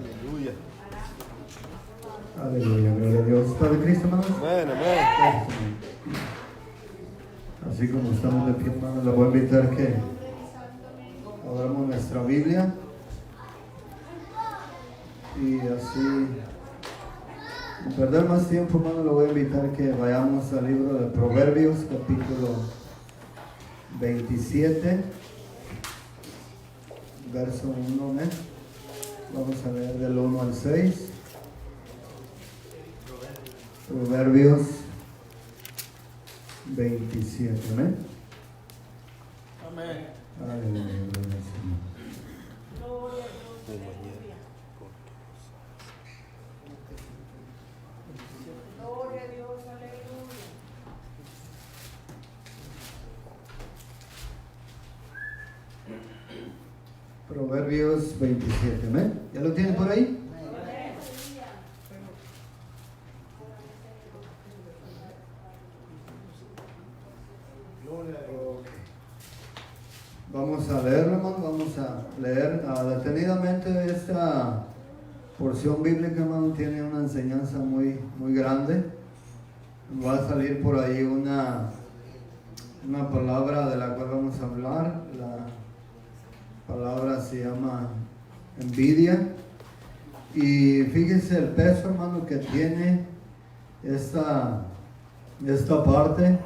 Aleluya. Aleluya, gloria a Dios. ¿Está de Cristo, hermanos? Amén, amén. Así como estamos de pie, hermanos, les voy a invitar que abramos nuestra Biblia. Y así, sin perder más tiempo, hermano, le voy a invitar que vayamos al libro de Proverbios, capítulo 27, verso 1, ¿eh? Vamos a leer del 1 al 6. Proverbios 27, ¿eh? Amén. Aleluya, gloria al Señor. Gloria a Dios, aleluya. Proverbios 27, ¿eh? ¿Ya lo tienen por ahí? Vamos a leerlo, hermano. Vamos a leer detenidamente esta porción bíblica, hermano. Tiene una enseñanza muy grande. Va a salir por ahí una palabra de la cual vamos a hablar. La palabra se llama envidia. Y fíjense el peso, hermano, que tiene esta parte.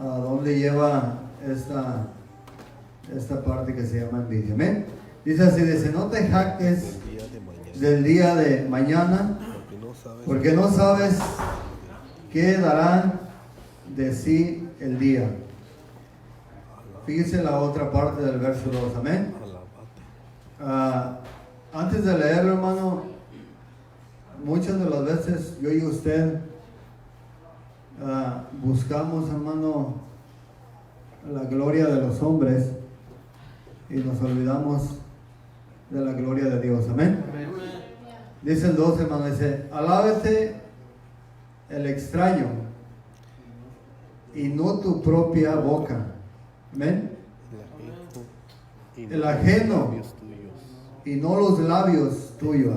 ¿A dónde lleva esta parte que se llama envidia? ¿Amén? Dice así, dice, no te jactes del día de mañana, porque no sabes qué darán de sí el día. Fíjese la otra parte del verso 2, amén. Antes de leerlo, hermano, muchas de las veces yo y usted buscamos, hermano, la gloria de los hombres y nos olvidamos de la gloria de Dios, amén. Dice el 12, hermano, dice, alábete el extraño y no tu propia boca, amén. El ajeno y no los labios tuyos.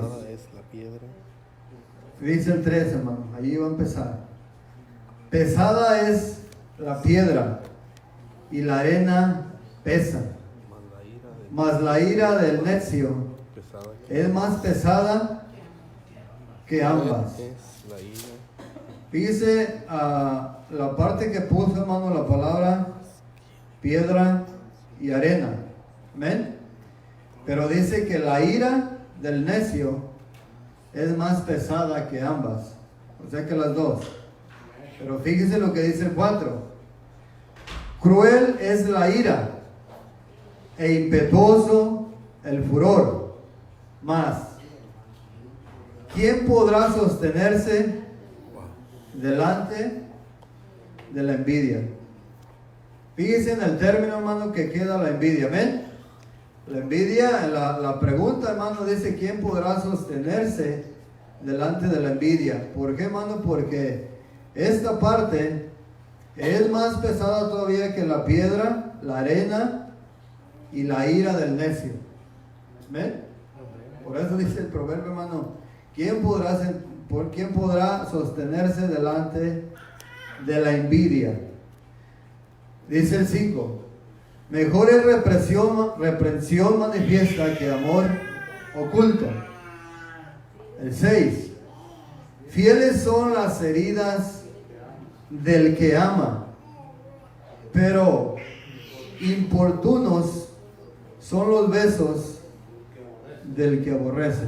Dice el 13, hermano, allí va a empezar. Pesada es la piedra y la arena pesa, mas la ira del necio es más pesada que ambas. Fíjese la parte que puso, hermano, la palabra piedra y arena, amén. Pero dice que la ira del necio es más pesada que ambas, o sea que las dos. Pero fíjese lo que dice el 4. Cruel es la ira e impetuoso el furor. Mas, ¿quién podrá sostenerse delante de la envidia? Fíjese en el término, hermano, que queda la envidia. ¿Amén? La envidia, la pregunta, hermano, dice, ¿quién podrá sostenerse delante de la envidia? ¿Por qué, hermano? Porque esta parte es más pesada todavía que la piedra, la arena y la ira del necio. ¿Ven? Por eso dice el proverbio, hermano, ¿quién podrá sostenerse delante de la envidia? Dice el 5, mejor es reprensión manifiesta que amor oculto. El 6, fieles son las heridas del que ama, pero importunos son los besos del que aborrece.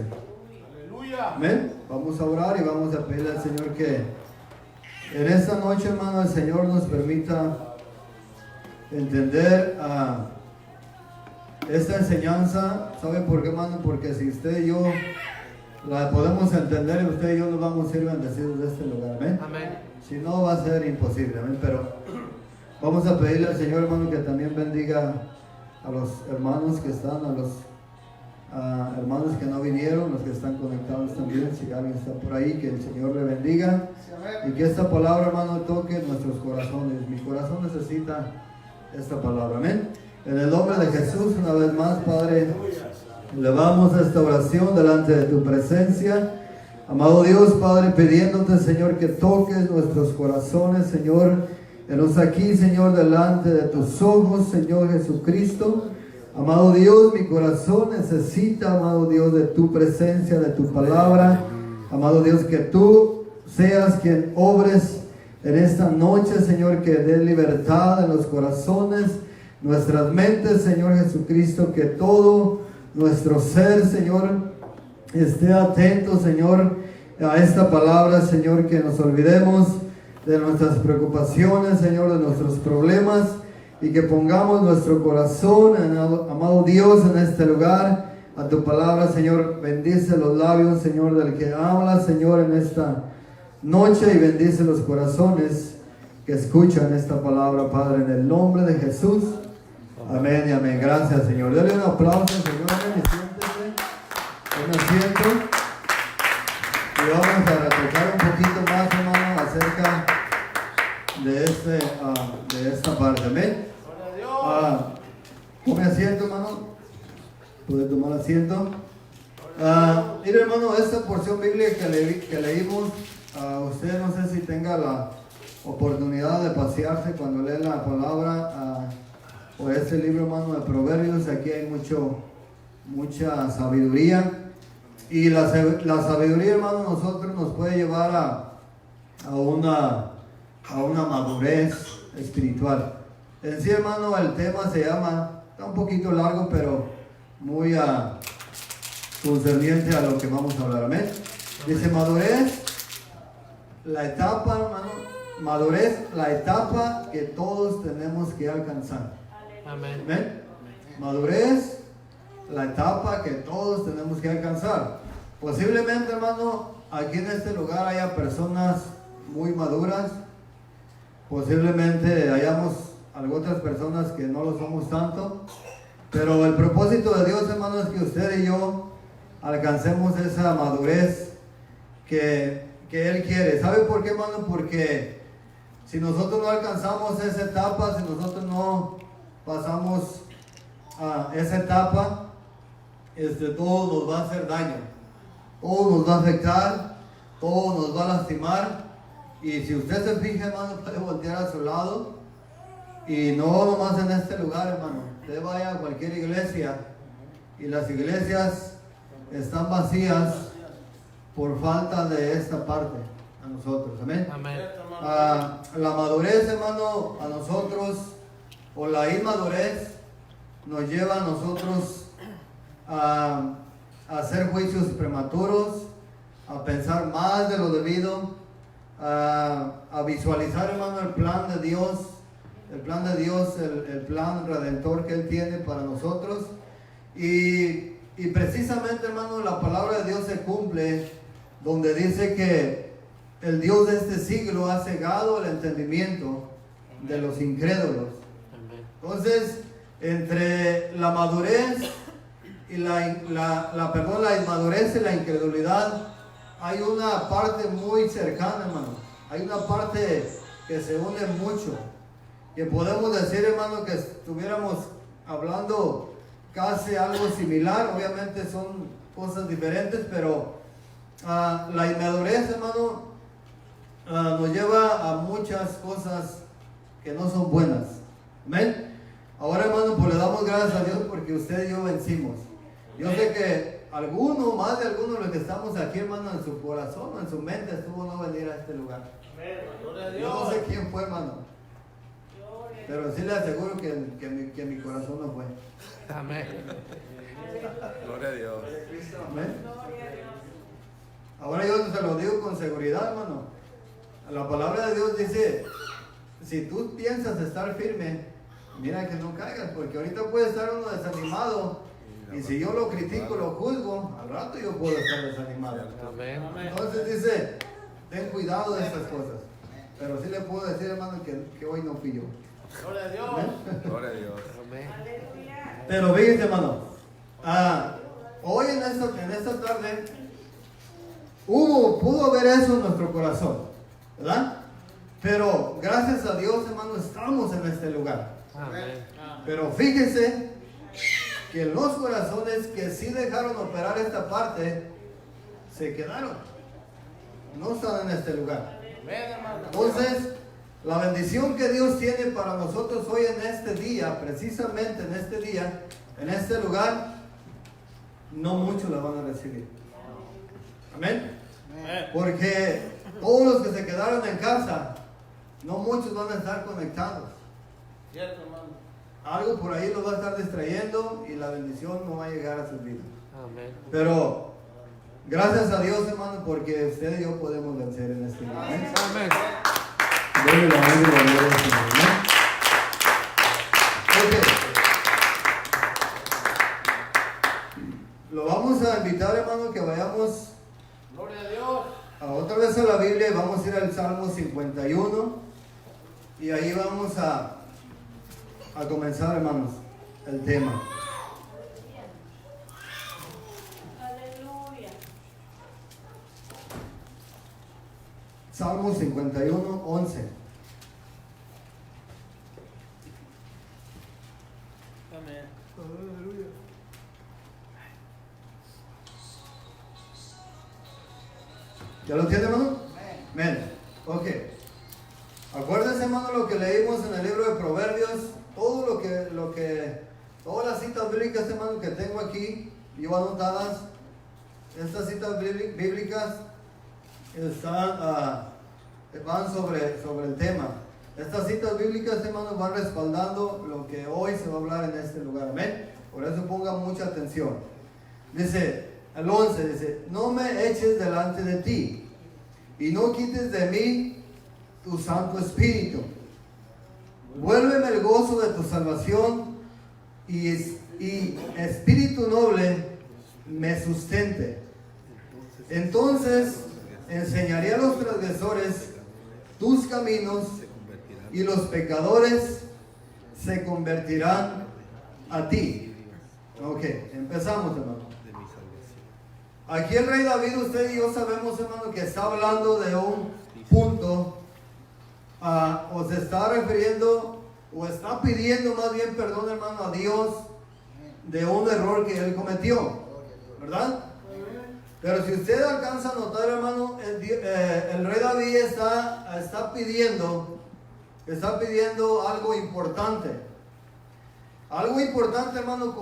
Amén. Vamos a orar y vamos a pedirle al Señor que en esta noche, hermano, el Señor nos permita entender esta enseñanza. ¿Sabe por qué, hermano? Porque si usted y yo la podemos entender, usted y yo nos vamos a ir bendecidos de este lugar. Amén. Amén. Si no, va a ser imposible, amén. Pero vamos a pedirle al Señor, hermano, que también bendiga a los hermanos que están, a los hermanos que no vinieron, los que están conectados también. Si alguien está por ahí, que el Señor le bendiga y que esta palabra, hermano, toque nuestros corazones. Mi corazón necesita esta palabra, amén. En el nombre de Jesús, una vez más, Padre, Elevamos esta oración delante de tu presencia. Amado Dios, Padre, pidiéndote, Señor, que toques nuestros corazones, Señor. Venos aquí, Señor, delante de tus ojos, Señor Jesucristo. Amado Dios, mi corazón necesita, amado Dios, de tu presencia, de tu palabra. Amado Dios, que tú seas quien obres en esta noche, Señor, que dé libertad en los corazones, nuestras mentes, Señor Jesucristo, que todo nuestro ser, Señor, esté atento, Señor, a esta palabra, Señor, que nos olvidemos de nuestras preocupaciones, Señor, de nuestros problemas, y que pongamos nuestro corazón, amado Dios, en este lugar, a tu palabra, Señor. Bendice los labios, Señor, del que habla, Señor, en esta noche, y bendice los corazones que escuchan esta palabra, Padre, en el nombre de Jesús. Amén y amén. Gracias, Señor. Dale un aplauso, Señor. Amén. Y siéntese. Tome asiento. Y vamos a retocar un poquito más, hermano, acerca de esta parte. Amén. Tome asiento, hermano. Puede tomar asiento. Mire, hermano, esta porción bíblica que leímos, usted no sé si tenga la oportunidad de pasearse cuando lee la palabra por este libro, hermano, de Proverbios. Aquí hay mucha sabiduría, y la sabiduría, hermano, nosotros nos puede llevar a una madurez espiritual. En sí, hermano, el tema se llama, está un poquito largo, pero muy concerniente a lo que vamos a hablar. Amén. Dice madurez, la etapa, hermano, madurez, la etapa que todos tenemos que alcanzar. Amén. Amén. Madurez, la etapa que todos tenemos que alcanzar. Posiblemente, hermano, aquí en este lugar haya personas muy maduras. Posiblemente hayamos algunas personas que no lo somos tanto. Pero el propósito de Dios, hermano, es que usted y yo alcancemos esa madurez que Él quiere. ¿Sabe por qué, hermano? Porque si nosotros no alcanzamos esa etapa, si nosotros no pasamos a esa etapa, todo nos va a hacer daño, todo nos va a afectar, todo nos va a lastimar. Y si usted se fija, hermano, puede voltear a su lado, y no nomás en este lugar, hermano. Usted vaya a cualquier iglesia y las iglesias están vacías por falta de esta parte a nosotros. Amén. Amén. La madurez, hermano, a nosotros, o la inmadurez, nos lleva a nosotros a hacer juicios prematuros, a pensar más de lo debido, a visualizar, hermano, el plan de Dios, el plan redentor que Él tiene para nosotros. Y precisamente, hermano, la palabra de Dios se cumple donde dice que el Dios de este siglo ha cegado el entendimiento de los incrédulos. Entonces, entre la madurez y la inmadurez y la incredulidad, hay una parte muy cercana, hermano. Hay una parte que se une mucho. Que podemos decir, hermano, que estuviéramos hablando casi algo similar. Obviamente son cosas diferentes, pero la inmadurez, hermano, nos lleva a muchas cosas que no son buenas. Amén. Ahora, hermano, pues le damos gracias a Dios porque usted y yo vencimos. Yo sé que más de algunos de los que estamos aquí, hermano, en su corazón o en su mente estuvo no venir a este lugar. Yo no sé quién fue, hermano, pero sí le aseguro que mi corazón no fue. Amén. Gloria a Dios. Amén. Ahora yo se lo digo con seguridad, hermano. La palabra de Dios dice, si tú piensas estar firme, mira que no caigas, porque ahorita puede estar uno desanimado, y si yo lo critico, lo juzgo, al rato yo puedo estar desanimado. Amén. Entonces dice, ten cuidado de estas cosas. Pero sí le puedo decir, hermano, que hoy no fui yo. Gloria a Dios. Gloria a Dios. Amén. Aleluya. Pero fíjense, hermano, hoy en esta tarde pudo haber eso en nuestro corazón, ¿verdad? Pero gracias a Dios, hermano, estamos en este lugar. Amén. Pero fíjense que los corazones que sí dejaron operar esta parte, se quedaron. No están en este lugar. Amén, hermano. Entonces, la bendición que Dios tiene para nosotros hoy en este día, precisamente en este día, en este lugar, no muchos la van a recibir. Amén. Amén. Porque todos los que se quedaron en casa, no muchos van a estar conectados. Cierto, hermano. Algo por ahí los va a estar distrayendo y la bendición no va a llegar a sus vidas. Amén. Pero gracias a Dios, hermano, porque usted y yo podemos vencer en este lugar. ¿Eh? Amén. Denle la honra y la gloria al Señor, ¿no? Ok. Lo vamos a invitar, hermano, que vayamos Gloria a Dios. otra vez a la Biblia y vamos a ir al Salmo 51 y ahí vamos a comenzar, hermanos, el tema. Aleluya. Salmo 51, 11. Amén. ¿Ya lo tiene, hermano? Amén. Ok. Acuérdense, hermano, lo que leímos en el libro de Proverbios. Todo todas las citas bíblicas, hermano, que tengo aquí, yo anotadas. Estas citas bíblicas van sobre el tema. Estas citas bíblicas, hermano, van respaldando lo que hoy se va a hablar en este lugar. Amén. Por eso pongan mucha atención. Dice, el 11 dice, no me eches delante de ti y no quites de mí tu Santo Espíritu. Vuélveme el gozo de tu salvación y espíritu noble me sustente. Entonces enseñaré a los transgresores tus caminos y los pecadores se convertirán a ti. Ok, empezamos, hermano. Aquí el rey David, usted y yo sabemos, hermano, que está hablando de un punto, o se está refiriendo, o está pidiendo más bien perdón, hermano, a Dios de un error que él cometió, ¿verdad? Pero si usted alcanza a notar, hermano, el rey David está pidiendo algo importante. Algo importante, hermano,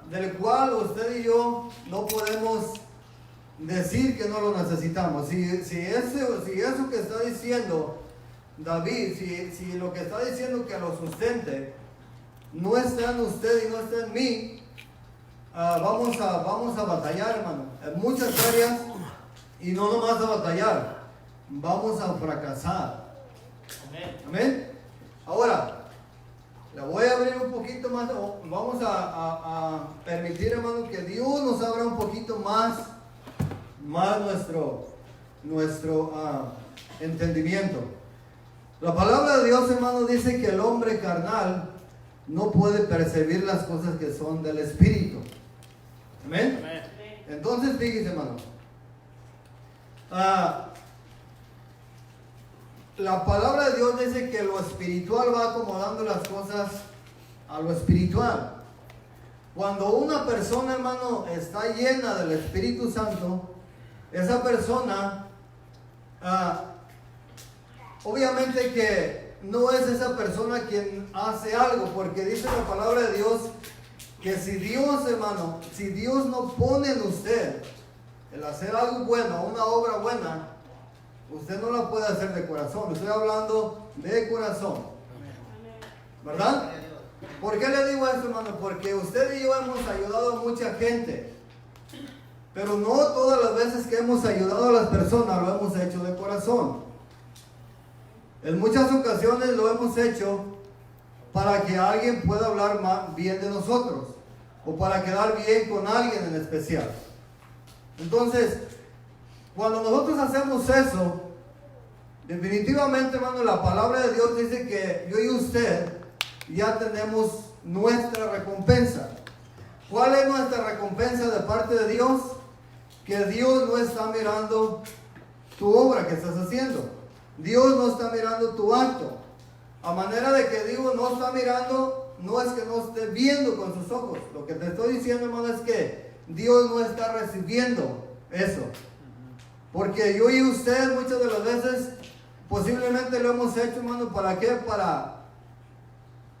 del cual usted y yo no podemos decir que no lo necesitamos. Si eso que está diciendo David, si lo que está diciendo que lo sustente, no está en usted y no está en mí, vamos a batallar, hermano, en muchas áreas, y no nomás a batallar, vamos a fracasar. Amén. Amén. Ahora, le voy a abrir un poquito más, vamos a permitir, hermano, que Dios nos abra un poquito más nuestro entendimiento. La palabra de Dios, hermano, dice que el hombre carnal no puede percibir las cosas que son del Espíritu. Amén. Amén. Entonces, fíjese, hermano. La palabra de Dios dice que lo espiritual va acomodando las cosas a lo espiritual. Cuando una persona, hermano, está llena del Espíritu Santo, esa persona, obviamente que no es esa persona quien hace algo, porque dice la palabra de Dios que si Dios, hermano, si Dios no pone en usted el hacer algo bueno, una obra buena, usted no la puede hacer de corazón. Estoy hablando de corazón, ¿verdad? ¿Por qué le digo esto, hermano? Porque usted y yo hemos ayudado a mucha gente, pero no todas las veces que hemos ayudado a las personas lo hemos hecho de corazón. En muchas ocasiones lo hemos hecho para que alguien pueda hablar bien de nosotros, o para quedar bien con alguien en especial. Entonces, cuando nosotros hacemos eso, definitivamente, hermano, la palabra de Dios dice que yo y usted ya tenemos nuestra recompensa. ¿Cuál es nuestra recompensa de parte de Dios? Que Dios no está mirando tu obra que estás haciendo. Dios no está mirando tu acto. A manera de que Dios no está mirando no es que no esté viendo con sus ojos. Lo que te estoy diciendo, hermano, es que Dios no está recibiendo eso. Porque yo y usted muchas de las veces posiblemente lo hemos hecho, hermano, ¿para qué? Para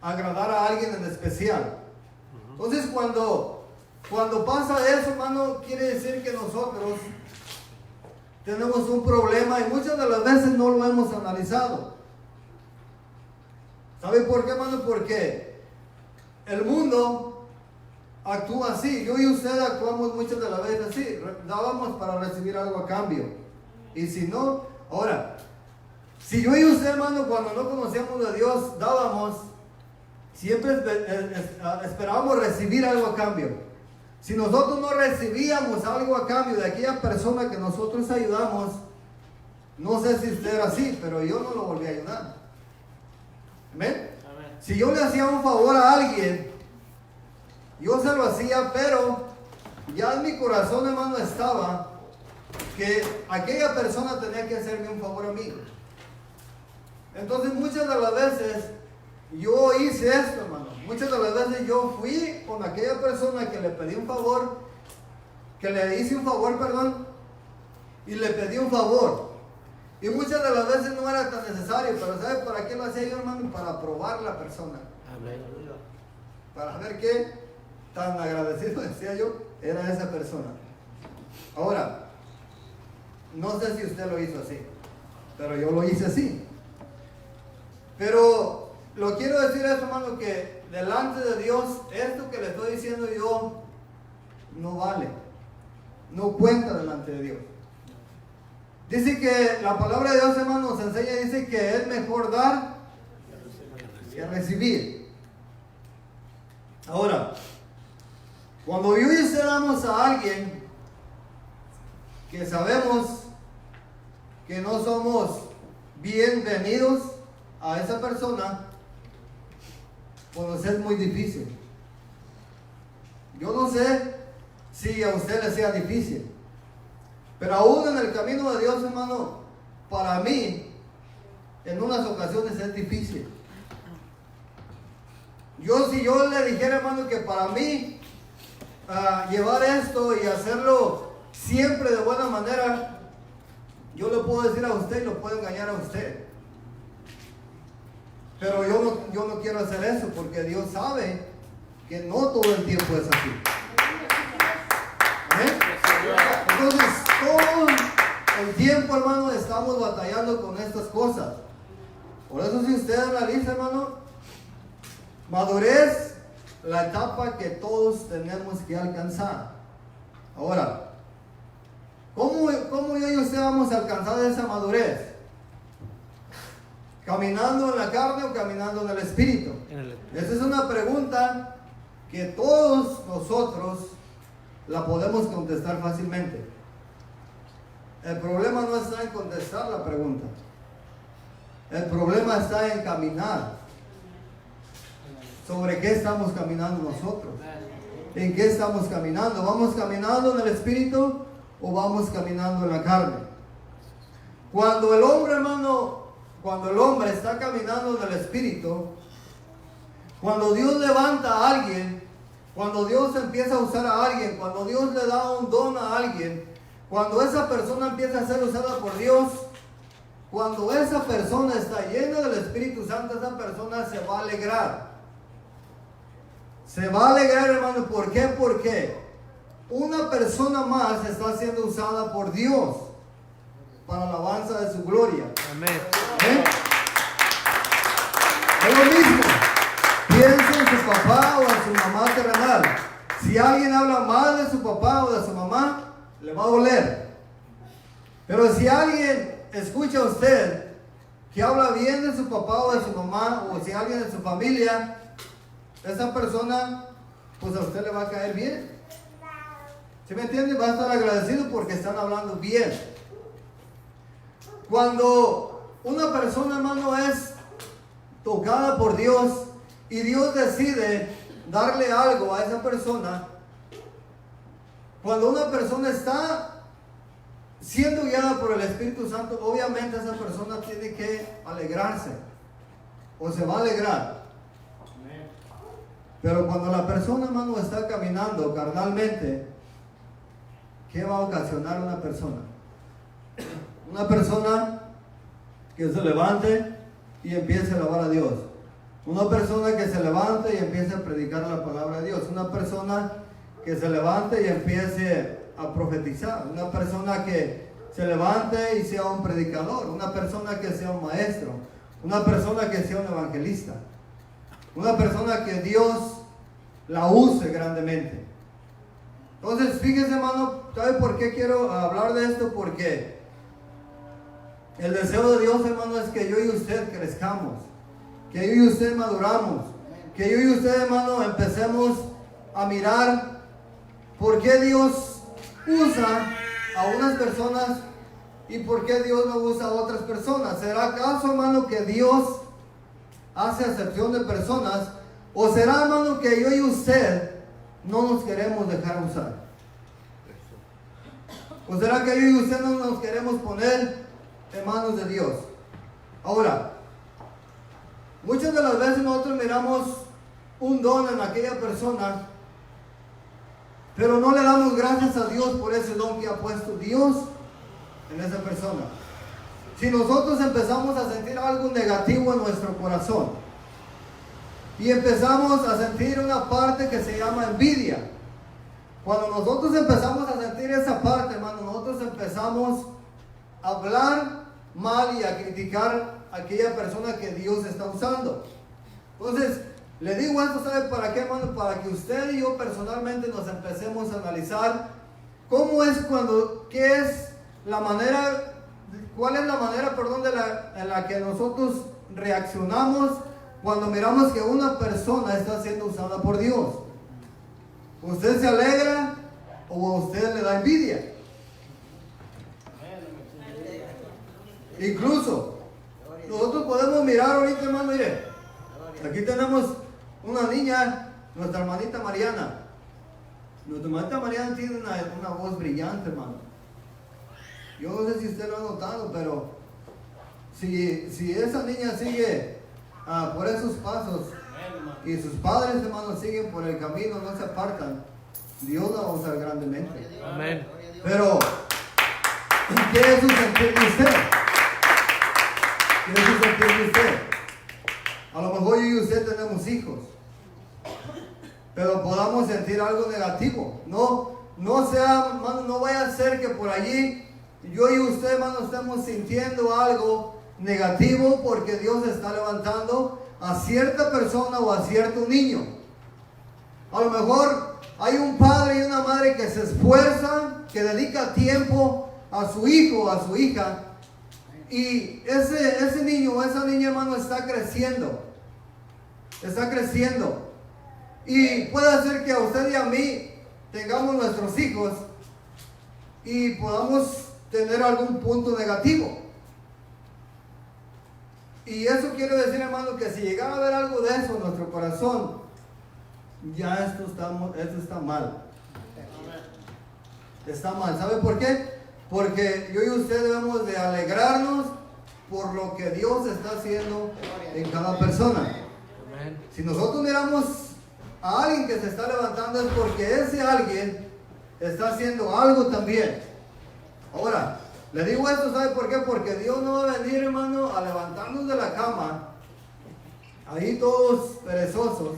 agradar a alguien en especial. Entonces cuando pasa eso, hermano, quiere decir que nosotros tenemos un problema y muchas de las veces no lo hemos analizado. ¿Sabe por qué, hermano? Porque el mundo actúa así. Yo y usted actuamos muchas de las veces así. Dábamos para recibir algo a cambio. Y si no, ahora, si yo y usted, hermano, cuando no conocíamos a Dios, dábamos, siempre esperábamos recibir algo a cambio. Si nosotros no recibíamos algo a cambio de aquella persona que nosotros ayudamos, no sé si usted era así, pero yo no lo volví a ayudar. ¿Amén? Amén. Si yo le hacía un favor a alguien, yo se lo hacía, pero ya en mi corazón, hermano, estaba que aquella persona tenía que hacerme un favor a mí. Entonces muchas de las veces yo hice esto, hermano. Muchas de las veces yo fui con aquella persona que le pedí un favor, que le hice un favor, perdón, y le pedí un favor. Y muchas de las veces no era tan necesario, pero ¿sabe para qué lo hacía yo, hermano? Para probar la persona. Amén. Para ver qué tan agradecido, decía yo, era esa persona. Ahora, no sé si usted lo hizo así, pero yo lo hice así. Pero lo quiero decir eso, hermano, que delante de Dios, esto que le estoy diciendo yo, no vale. No cuenta delante de Dios. Dice que la palabra de Dios, hermano, nos enseña, dice que es mejor dar que recibir. Ahora, cuando yo y usted damos a alguien que sabemos que no somos bienvenidos a esa persona, pues es muy difícil. Yo no sé si a usted le sea difícil, pero aún en el camino de Dios, hermano, para mí, en unas ocasiones es difícil. Si yo le dijera, hermano, que para mí llevar esto y hacerlo siempre de buena manera, yo le puedo decir a usted y lo puedo engañar a usted. Pero yo no quiero hacer eso porque Dios sabe que no todo el tiempo es así. ¿Amén? Entonces, todo el tiempo, hermano, estamos batallando con estas cosas. Por eso, si usted analiza, hermano, madurez, la etapa que todos tenemos que alcanzar. Ahora, ¿cómo yo y usted vamos a alcanzar esa madurez? ¿Caminando en la carne o caminando en el espíritu? Esa es una pregunta que todos nosotros la podemos contestar fácilmente. El problema no está en contestar la pregunta. El problema está en caminar. ¿Sobre qué estamos caminando nosotros? ¿En qué estamos caminando? ¿Vamos caminando en el espíritu o vamos caminando en la carne? Cuando el hombre, hermano, cuando el hombre está caminando en el espíritu, cuando Dios levanta a alguien, cuando Dios empieza a usar a alguien, cuando Dios le da un don a alguien, cuando esa persona empieza a ser usada por Dios, cuando esa persona está llena del Espíritu Santo, esa persona se va a alegrar. Se va a alegrar, hermano. ¿Por qué? Porque una persona más está siendo usada por Dios para la alabanza de su gloria. Amén. ¿Eh? Es lo mismo. Piensa en su papá o en su mamá terrenal. Si alguien habla mal de su papá o de su mamá, le va a doler. Pero si alguien escucha a usted que habla bien de su papá o de su mamá, o si alguien de su familia, esa persona, pues a usted le va a caer bien. ¿Sí me entiende? Va a estar agradecido porque están hablando bien. Cuando una persona, hermano, es tocada por Dios y Dios decide darle algo a esa persona, cuando una persona está siendo guiada por el Espíritu Santo, obviamente esa persona tiene que alegrarse o se va a alegrar. Pero cuando la persona, hermano, está caminando carnalmente, ¿qué va a ocasionar una persona? Una persona que se levante y empiece a alabar a Dios. Una persona que se levante y empiece a predicar la palabra de Dios. Una persona que se levante y empiece a profetizar. Una persona que se levante y sea un predicador. Una persona que sea un maestro. Una persona que sea un evangelista. Una persona que Dios la use grandemente. Entonces, fíjese, hermano, ¿sabe por qué quiero hablar de esto? Porque el deseo de Dios, hermano, es que yo y usted crezcamos, que yo y usted maduramos, que yo y usted, hermano, empecemos a mirar por qué Dios usa a unas personas y por qué Dios no usa a otras personas. ¿Será acaso, hermano, que Dios hace acepción de personas? ¿O será, hermano, que yo y usted no nos queremos dejar usar? ¿O será que yo y usted no nos queremos poner en manos de Dios? Ahora, muchas de las veces nosotros miramos un don en aquella persona, pero no le damos gracias a Dios por ese don que ha puesto Dios en esa persona. Si nosotros empezamos a sentir algo negativo en nuestro corazón y empezamos a sentir una parte que se llama envidia, cuando nosotros empezamos a sentir esa parte, hermano, nosotros empezamos a hablar mal y a criticar a aquella persona que Dios está usando. Entonces, le digo esto, ¿sabe para qué, hermano? Para que usted y yo personalmente nos empecemos a analizar cómo es qué es la manera, cuál es la manera, perdón, en la que nosotros reaccionamos cuando miramos que una persona está siendo usada por Dios. ¿Usted se alegra o a usted le da envidia? Incluso nosotros podemos mirar ahorita, hermano, mire, aquí tenemos una niña, nuestra hermanita Mariana. Nuestra hermanita Mariana tiene una voz brillante, hermano. Yo no sé si usted lo ha notado, pero si esa niña sigue por esos pasos y sus padres, hermanos, siguen por el camino, no se apartan, Dios la va a usar grandemente. Amén. Pero, ¿qué es su sentir de usted? ¿Qué es su sentir de usted? A lo mejor yo y usted tenemos hijos, pero podamos sentir algo negativo. No sea, hermano, no vaya a ser que por allí yo y usted, hermano, estemos sintiendo algo negativo porque Dios está levantando a cierta persona o a cierto niño. A lo mejor hay un padre y una madre que se esfuerzan, que dedica tiempo a su hijo o a su hija, y ese niño o esa niña, hermano, está creciendo, y puede ser que a usted y a mí tengamos nuestros hijos y podamos tener algún punto negativo. Y eso quiere decir, hermano, que si llegara a haber algo de eso en nuestro corazón, ya esto está mal. Está mal. ¿Sabe por qué? Porque yo y usted debemos de alegrarnos por lo que Dios está haciendo en cada persona. Si nosotros miramos a alguien que se está levantando, es porque ese alguien está haciendo algo también. Ahora, le digo esto, ¿sabe por qué? Porque Dios no va a venir, hermano, a levantarnos de la cama, ahí todos perezosos,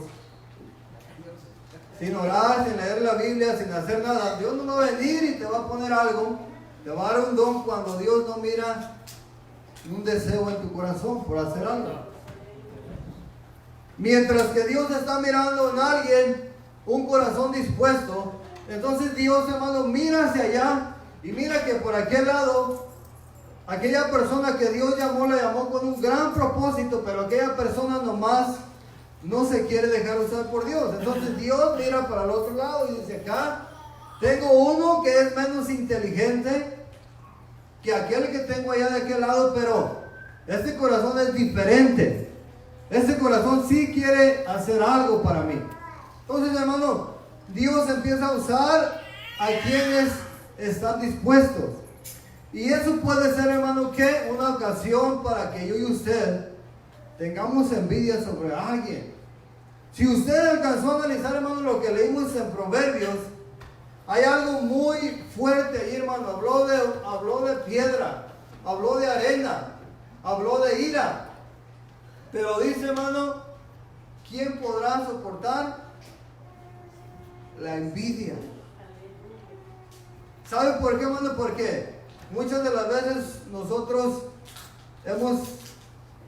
sin orar, sin leer la Biblia, sin hacer nada. Dios no va a venir y te va a poner algo, te va a dar un don cuando Dios no mira un deseo en tu corazón por hacer algo. Mientras que Dios está mirando en alguien un corazón dispuesto, entonces Dios, hermano, mira hacia allá y mira que por aquel lado, aquella persona que Dios llamó, la llamó con un gran propósito, pero aquella persona nomás no se quiere dejar usar por Dios. Entonces Dios mira para el otro lado y dice: acá tengo uno que es menos inteligente que aquel que tengo allá de aquel lado, pero este corazón es diferente. Este corazón sí quiere hacer algo para mí. Entonces, hermano, Dios empieza a usar a quienes están dispuestos. Y eso puede ser, hermano, que una ocasión para que yo y usted tengamos envidia sobre alguien. Si usted alcanzó a analizar, hermano, lo que leímos en Proverbios, hay algo muy fuerte ahí, hermano. Habló de piedra, habló de arena, habló de ira. Pero dice, hermano, ¿quién podrá soportar la envidia? ¿Sabe por qué, hermano? Porque muchas de las veces nosotros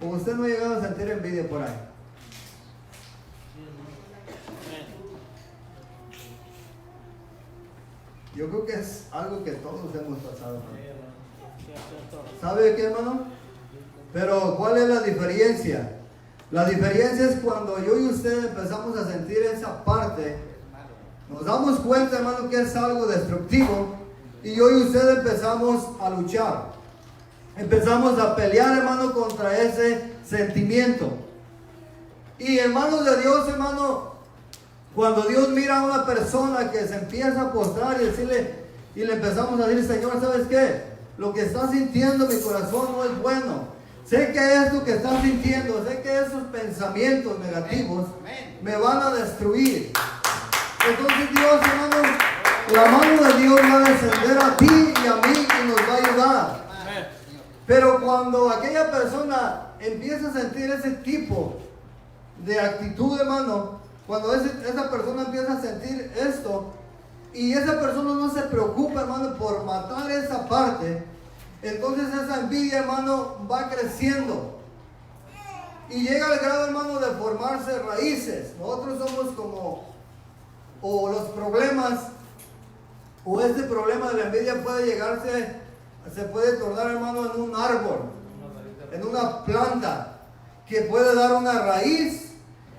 o usted no ha llegado a sentir envidia por ahí. Yo creo que es algo que todos hemos pasado, hermano. ¿Sabe qué, hermano? Pero ¿cuál es la diferencia? La diferencia es cuando yo y usted empezamos a sentir esa parte, nos damos cuenta, hermano, que es algo destructivo, y yo y usted empezamos a luchar. Empezamos a pelear, hermano, contra ese sentimiento. Y hermanos de Dios, hermano, cuando Dios mira a una persona que se empieza a postrar y le empezamos a decir, Señor, ¿sabes qué? Lo que está sintiendo mi corazón no es bueno. Sé que esto que estás sintiendo, sé que esos pensamientos negativos me van a destruir. Entonces Dios, hermano, la mano de Dios va a descender a ti y a mí y nos va a ayudar. Pero cuando aquella persona empieza a sentir ese tipo de actitud, hermano, cuando esa persona empieza a sentir esto y esa persona no se preocupa, hermano, por matar esa parte, entonces esa envidia, hermano, va creciendo y llega al grado, hermano, de formarse raíces. Nosotros somos o los problemas, o este problema de la envidia se puede tornar, hermano, en un árbol, en una planta que puede dar una raíz.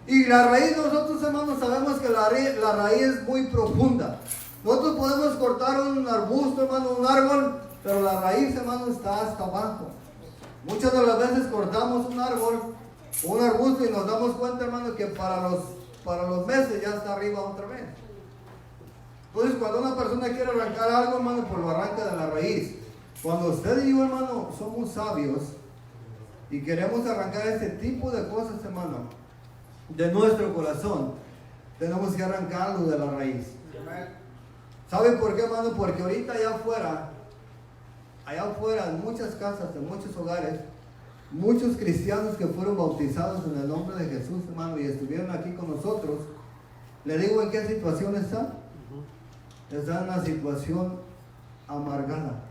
Y la raíz, nosotros, hermanos, sabemos que la raíz es muy profunda. Nosotros podemos cortar un arbusto, hermano, un árbol, pero la raíz, hermano, está hasta abajo. Muchas de las veces cortamos un árbol, un arbusto, y nos damos cuenta, hermano, que para los meses ya está arriba otra vez. Entonces, cuando una persona quiere arrancar algo, hermano, pues lo arranca de la raíz. Cuando usted y yo, hermano, somos sabios y queremos arrancar este tipo de cosas, hermano, de nuestro corazón, tenemos que arrancarlo de la raíz. ¿Sabe por qué, hermano? Porque ahorita allá afuera, en muchas casas, en muchos hogares, muchos cristianos que fueron bautizados en el nombre de Jesús, hermano, y estuvieron aquí con nosotros, le digo en qué situación están. Están en una situación amargada.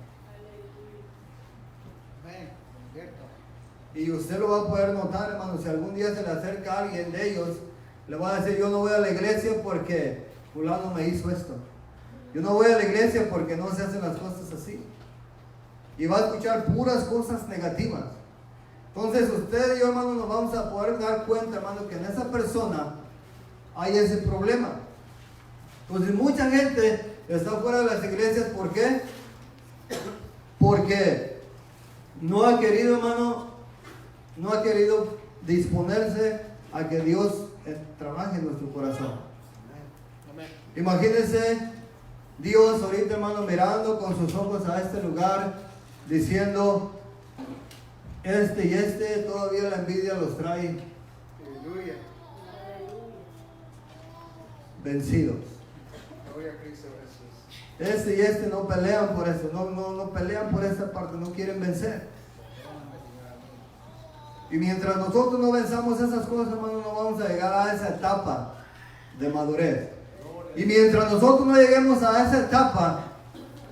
Y usted lo va a poder notar, hermano, si algún día se le acerca a alguien de ellos, le va a decir, yo no voy a la iglesia porque fulano me hizo esto. Yo no voy a la iglesia porque no se hacen las cosas así. Y va a escuchar puras cosas negativas. Entonces usted y yo, hermano, nos vamos a poder dar cuenta, hermano, que en esa persona hay ese problema. Entonces mucha gente está fuera de las iglesias. ¿Por qué? Porque no ha querido, hermano, no ha querido disponerse a que Dios trabaje en nuestro corazón. Imagínense Dios ahorita, hermano, mirando con sus ojos a este lugar, diciendo, este y este, todavía la envidia los trae vencidos. Este y este no pelean por eso, no pelean por esa parte, no quieren vencer. Y mientras nosotros no venzamos esas cosas, hermano, no vamos a llegar a esa etapa de madurez. Y mientras nosotros no lleguemos a esa etapa,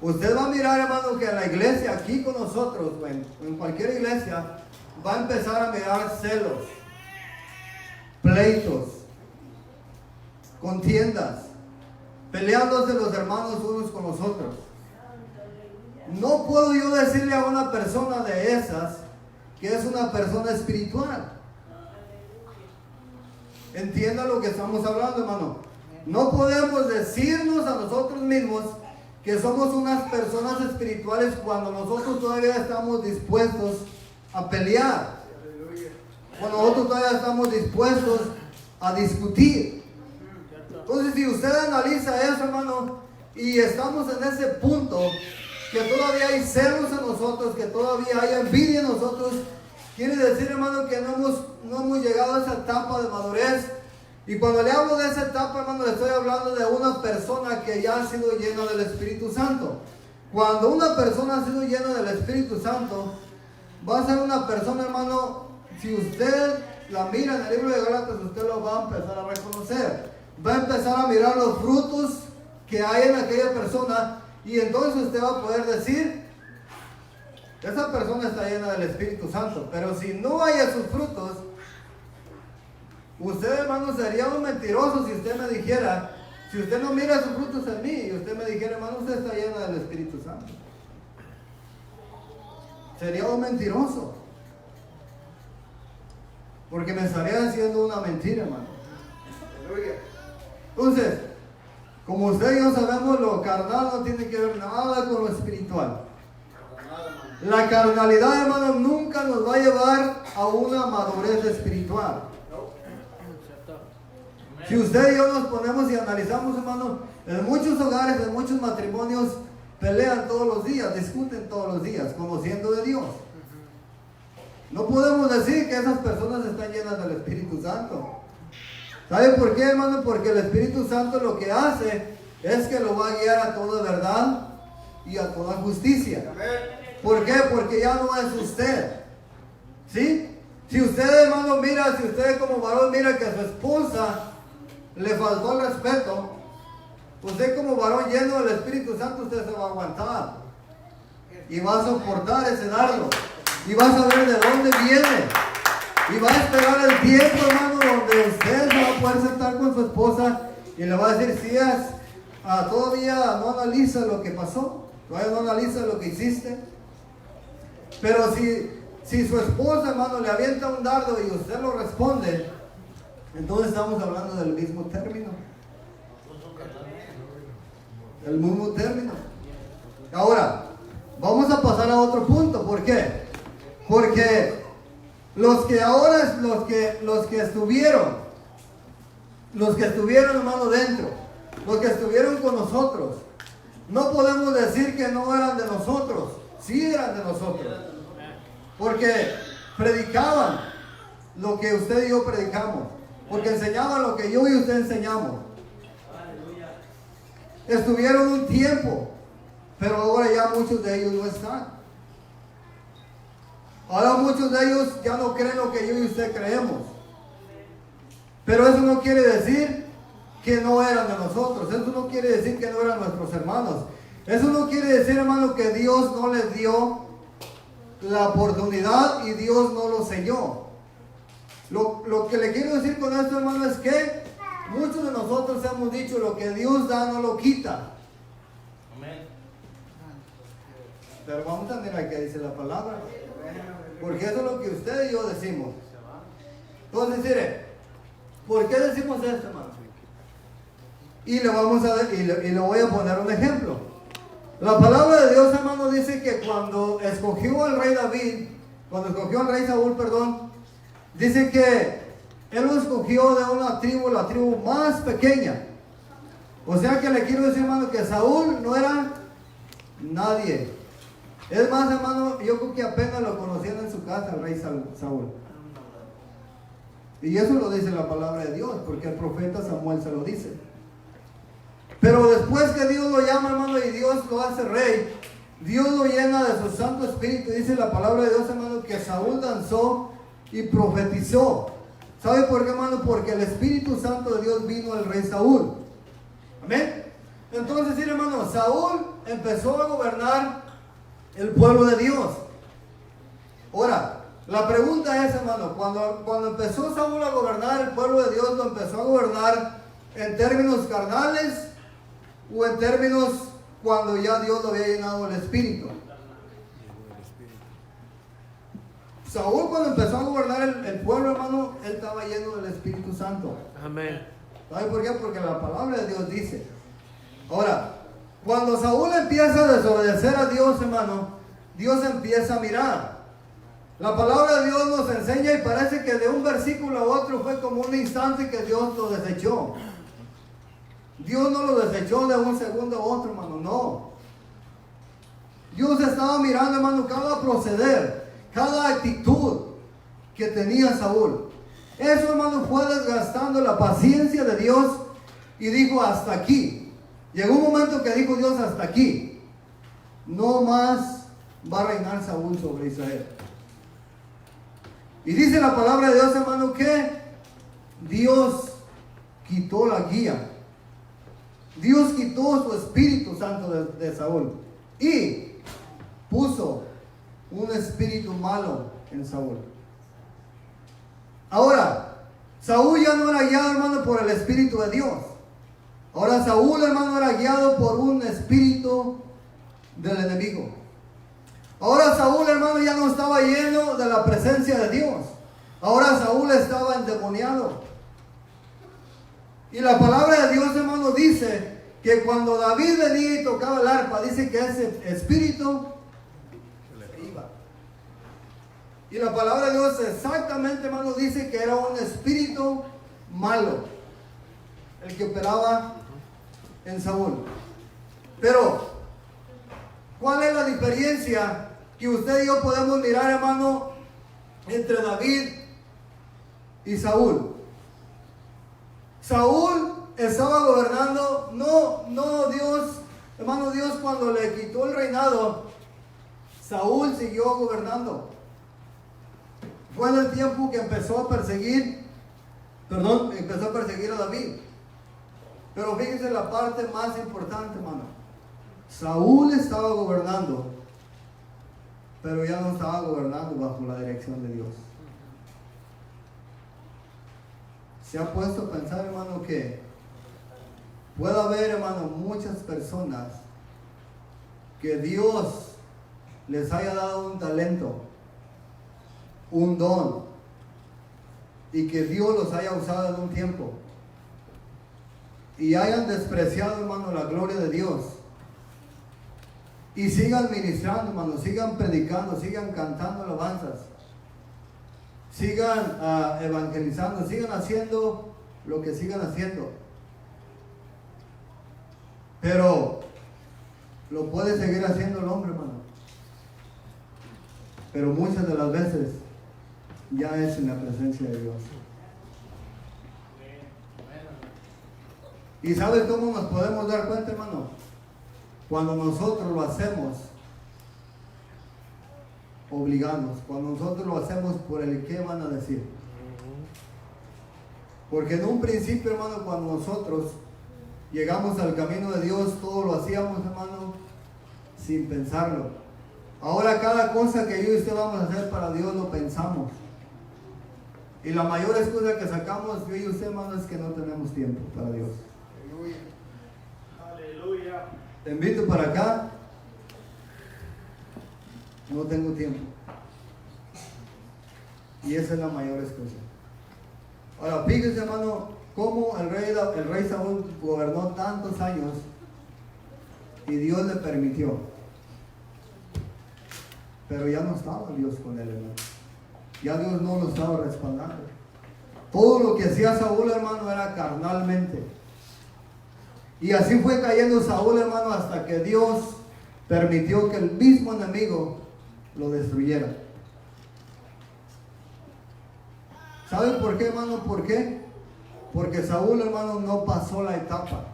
usted va a mirar, hermano, que en la iglesia, aquí con nosotros, o en cualquier iglesia, va a empezar a mirar celos, pleitos, contiendas, peleándose los hermanos unos con los otros. No puedo yo decirle a una persona de esas que es una persona espiritual. Entienda lo que estamos hablando, hermano. No podemos decirnos a nosotros mismos que somos unas personas espirituales cuando nosotros todavía estamos dispuestos a pelear, cuando nosotros todavía estamos dispuestos a discutir. Entonces, si usted analiza eso, hermano, y estamos en ese punto que todavía hay celos en nosotros, que todavía hay envidia en nosotros, quiere decir, hermano, que no hemos llegado a esa etapa de madurez Y cuando le hablo de esa etapa, hermano, le estoy hablando de una persona que ya ha sido llena del Espíritu Santo. Cuando una persona ha sido llena del Espíritu Santo, va a ser una persona, hermano, si usted la mira en el libro de Gálatas, usted lo va a empezar a reconocer. Va a empezar a mirar los frutos que hay en aquella persona, y entonces usted va a poder decir, esa persona está llena del Espíritu Santo. Pero si no hay esos frutos, usted, hermano, sería un mentiroso si usted me dijera, si usted no mira sus frutos en mí, y usted me dijera, hermano, usted está llena del Espíritu Santo. Sería un mentiroso. Porque me estaría diciendo una mentira, hermano. Entonces, como usted y yo sabemos, lo carnal no tiene que ver nada con lo espiritual. La carnalidad, hermano, nunca nos va a llevar a una madurez espiritual. Si usted y yo nos ponemos y analizamos, hermano, en muchos hogares, en muchos matrimonios, pelean todos los días, discuten todos los días, conociendo de Dios. No podemos decir que esas personas están llenas del Espíritu Santo. ¿Sabe por qué, hermano? Porque el Espíritu Santo lo que hace es que lo va a guiar a toda verdad y a toda justicia. ¿Por qué? Porque ya no es usted. ¿Sí? Si usted, hermano, mira, si usted como varón mira que a su esposa le faltó el respeto, usted como varón lleno del Espíritu Santo, usted se va a aguantar y va a soportar ese dardo y va a saber de dónde viene y va a esperar el tiempo, hermano, donde usted se va a poder sentar con su esposa y le va a decir, si todavía no analiza lo que pasó, todavía no analiza lo que hiciste, pero si su esposa, hermano, le avienta un dardo y usted lo responde, entonces estamos hablando del mismo término. El mismo término. Ahora, vamos a pasar a otro punto. ¿Por qué? Porque los que estuvieron, hermano, dentro, los que estuvieron con nosotros, no podemos decir que no eran de nosotros. Sí eran de nosotros. Porque predicaban lo que usted y yo predicamos. Porque enseñaban lo que yo y usted enseñamos. Estuvieron un tiempo, pero ahora ya muchos de ellos no están. Ahora muchos de ellos ya no creen lo que yo y usted creemos. Pero eso no quiere decir que no eran de nosotros. Eso no quiere decir que no eran nuestros hermanos. Eso no quiere decir, hermano, que Dios no les dio la oportunidad y Dios no lo selló. Lo que le quiero decir con esto, hermano, es que muchos de nosotros hemos dicho, lo que Dios da no lo quita. Amén. Pero vamos a mirar qué dice la palabra, porque eso es lo que usted y yo decimos. Entonces, mire, ¿por qué decimos esto, hermano? Y le voy a poner un ejemplo. La palabra de Dios, hermano, dice que cuando escogió al rey David, cuando escogió al rey Saúl, perdón, dice que él lo escogió de una tribu, la tribu más pequeña. O sea que le quiero decir, hermano, que Saúl no era nadie. Es más, hermano, yo creo que apenas lo conocían en su casa el rey Saúl. Y eso lo dice la palabra de Dios, porque el profeta Samuel se lo dice. Pero después que Dios lo llama, hermano, y Dios lo hace rey, Dios lo llena de su Santo Espíritu. Dice la palabra de Dios, hermano, que Saúl danzó y profetizó. ¿Sabe por qué, hermano? Porque el Espíritu Santo de Dios vino al rey Saúl. Amén. Entonces, sí, hermano, Saúl empezó a gobernar el pueblo de Dios. Ahora, la pregunta es, hermano, cuando empezó Saúl a gobernar el pueblo de Dios, ¿lo empezó a gobernar en términos carnales o en términos cuando ya Dios lo había llenado el Espíritu? Saúl, cuando empezó a gobernar el pueblo, hermano, él estaba lleno del Espíritu Santo. Amén. ¿Sabe por qué? Porque la palabra de Dios dice. Ahora, cuando Saúl empieza a desobedecer a Dios, hermano, Dios empieza a mirar. La palabra de Dios nos enseña y parece que de un versículo a otro fue como un instante que Dios lo desechó. Dios no lo desechó de un segundo a otro, hermano, no. Dios estaba mirando, hermano, cada proceder, cada actitud que tenía Saúl. Eso, hermano, fue desgastando la paciencia de Dios y dijo hasta aquí. Llegó un momento que dijo Dios hasta aquí. No más va a reinar Saúl sobre Israel. Y dice la palabra de Dios, hermano, que Dios quitó la guía. Dios quitó su Espíritu Santo de Saúl y puso un espíritu malo en Saúl. Ahora, Saúl ya no era guiado, hermano, por el Espíritu de Dios. Ahora Saúl, hermano, era guiado por un espíritu del enemigo. Ahora Saúl, hermano, ya no estaba lleno de la presencia de Dios. Ahora Saúl estaba endemoniado. Y la palabra de Dios, hermano, dice que cuando David venía y tocaba el arpa, dice que ese espíritu se iba. Y la palabra de Dios exactamente, hermano, dice que era un espíritu malo el que operaba en Saúl. Pero, ¿cuál es la diferencia que usted y yo podemos mirar, hermano, entre David y Saúl? Saúl estaba gobernando, no Dios, hermano, Dios cuando le quitó el reinado, Saúl siguió gobernando. Fue en el tiempo que empezó a perseguir a David. Pero fíjense la parte más importante, hermano. Saúl estaba gobernando, pero ya no estaba gobernando bajo la dirección de Dios. Se ha puesto a pensar, hermano, que puede haber, hermano, muchas personas que Dios les haya dado un talento, un don, y que Dios los haya usado en un tiempo y hayan despreciado, hermano, la gloria de Dios, y sigan ministrando, hermano, sigan predicando, sigan cantando alabanzas, sigan evangelizando, sigan haciendo lo que sigan haciendo, pero lo puede seguir haciendo el hombre, hermano, pero muchas de las veces ya es en la presencia de Dios. ¿Y sabes cómo nos podemos dar cuenta, hermano? Cuando nosotros lo hacemos obligados, cuando nosotros lo hacemos por el qué van a decir. Porque en un principio, hermano, cuando nosotros llegamos al camino de Dios, todo lo hacíamos, hermano, sin pensarlo. Ahora cada cosa que yo y usted vamos a hacer para Dios lo pensamos. Y la mayor excusa que sacamos yo y usted, hermano, es que no tenemos tiempo para Dios. Aleluya. Te invito para acá. No tengo tiempo. Y esa es la mayor excusa. Ahora, fíjese, hermano, cómo el rey Saúl gobernó tantos años y Dios le permitió. Pero ya no estaba Dios con él, hermano. Ya Dios no lo estaba respaldando. Todo lo que hacía Saúl, hermano, era carnalmente. Y así fue cayendo Saúl, hermano, hasta que Dios permitió que el mismo enemigo lo destruyera. ¿Saben por qué, hermano? ¿Por qué? Porque Saúl, hermano, no pasó la etapa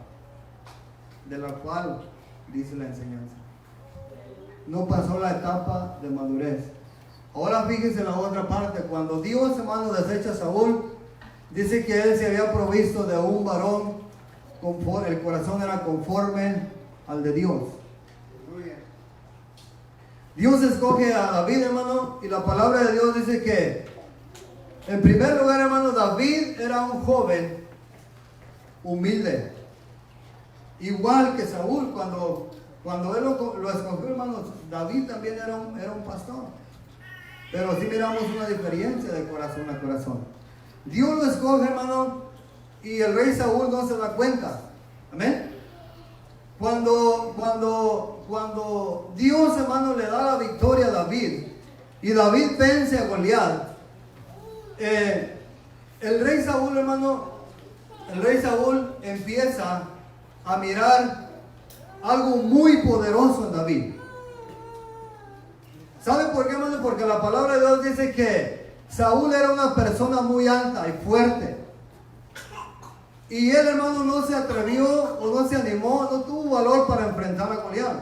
de la cual dice la enseñanza. No pasó la etapa de madurez. Ahora fíjense la otra parte. Cuando Dios, hermano, desecha a Saúl, dice que él se había provisto de un varón, el corazón era conforme al de Dios. Dios escoge a David, hermano, y la palabra de Dios dice que, en primer lugar, hermano, David era un joven humilde. Igual que Saúl, cuando él lo escogió, hermano, David también era un pastor. Pero sí miramos una diferencia de corazón a corazón. Dios lo escoge, hermano, y el rey Saúl no se da cuenta. Amén. Cuando Dios, hermano, le da la victoria a David y David vence a Goliat, el rey Saúl, hermano, empieza a mirar algo muy poderoso en David. ¿Sabe por qué, hermano? Porque la palabra de Dios dice que Saúl era una persona muy alta y fuerte. Y él, hermano, no se atrevió o no se animó, no tuvo valor para enfrentar a Goliat.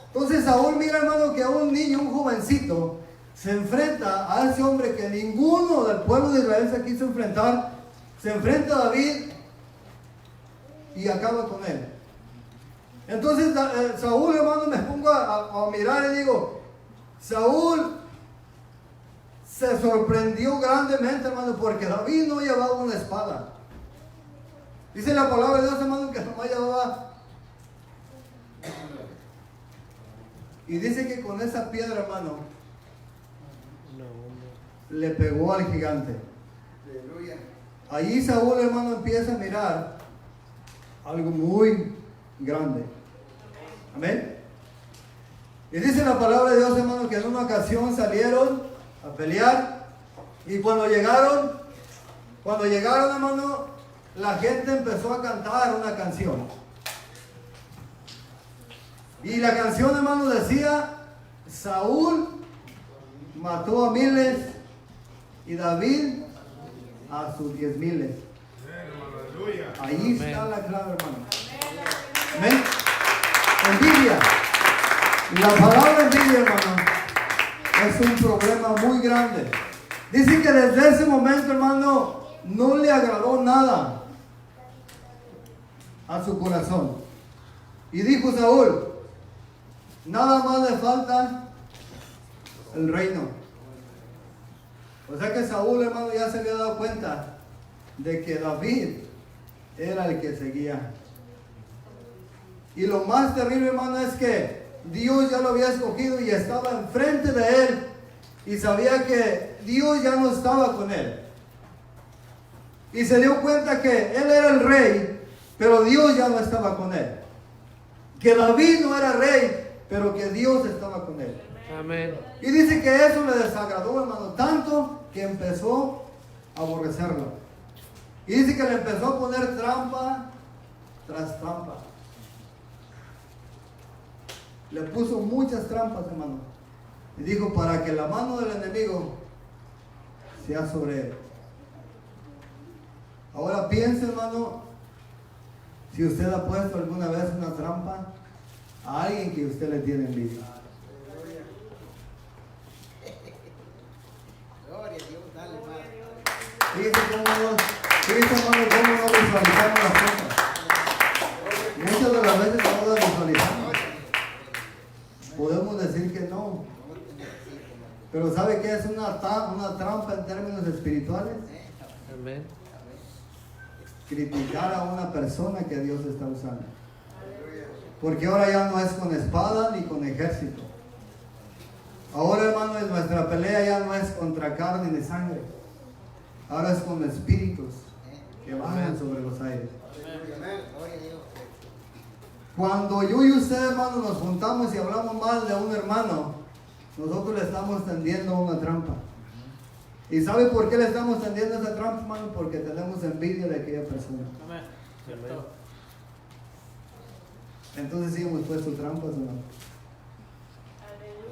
Entonces Saúl mira, hermano, que a un niño, un jovencito, se enfrenta a ese hombre que ninguno del pueblo de Israel se quiso enfrentar. Se enfrenta a David y acaba con él. Entonces Saúl, hermano, me pongo a mirar y digo, Saúl se sorprendió grandemente, hermano, porque David no llevaba una espada. Dice la palabra de Dios, hermano, que nomás llevaba. Y dice que con esa piedra, hermano, le pegó al gigante. Allí Saúl, hermano, empieza a mirar algo muy grande. Amén. Y dice la palabra de Dios, hermano, que en una ocasión salieron a pelear. Y cuando llegaron, hermano, la gente empezó a cantar una canción. Y la canción, hermano, decía: Saúl mató a miles y David a sus 10,000. Ahí está la clave, hermano. Amén. Envidia. La palabra envidia, hermano, es un problema muy grande. Dice que desde ese momento, hermano, no le agradó nada a su corazón. Y dijo Saúl: nada más le falta el reino. O sea que Saúl, hermano, ya se había dado cuenta de que David era el que seguía. Y lo más terrible, hermano, es que Dios ya lo había escogido y estaba enfrente de él. Y sabía que Dios ya no estaba con él. Y se dio cuenta que él era el rey, pero Dios ya no estaba con él. Que David no era rey, pero que Dios estaba con él. Amén. Y dice que eso le desagradó, hermano, tanto que empezó a aborrecerlo. Y dice que le empezó a poner trampa tras trampa. Le puso muchas trampas, hermano. Y dijo, para que la mano del enemigo sea sobre él. Ahora piense, hermano, si usted ha puesto alguna vez una trampa a alguien que usted le tiene envidia. Fíjese cómo no visualizamos las cosas. Muchas de las veces no las visualizamos. Podemos decir que no. Pero ¿sabe qué es una trampa en términos espirituales? Amén. Criticar a una persona que Dios está usando. Porque ahora ya no es con espada ni con ejército. Ahora, hermano, nuestra pelea ya no es contra carne ni sangre. Ahora es con espíritus que bajan sobre los aires. Cuando yo y usted, hermano, nos juntamos y hablamos mal de un hermano, nosotros le estamos tendiendo una trampa. ¿Y sabe por qué le estamos tendiendo esa trampa, hermano? Porque tenemos envidia de aquella persona. Amén. Cierto. Entonces sí hemos puesto trampas, hermano.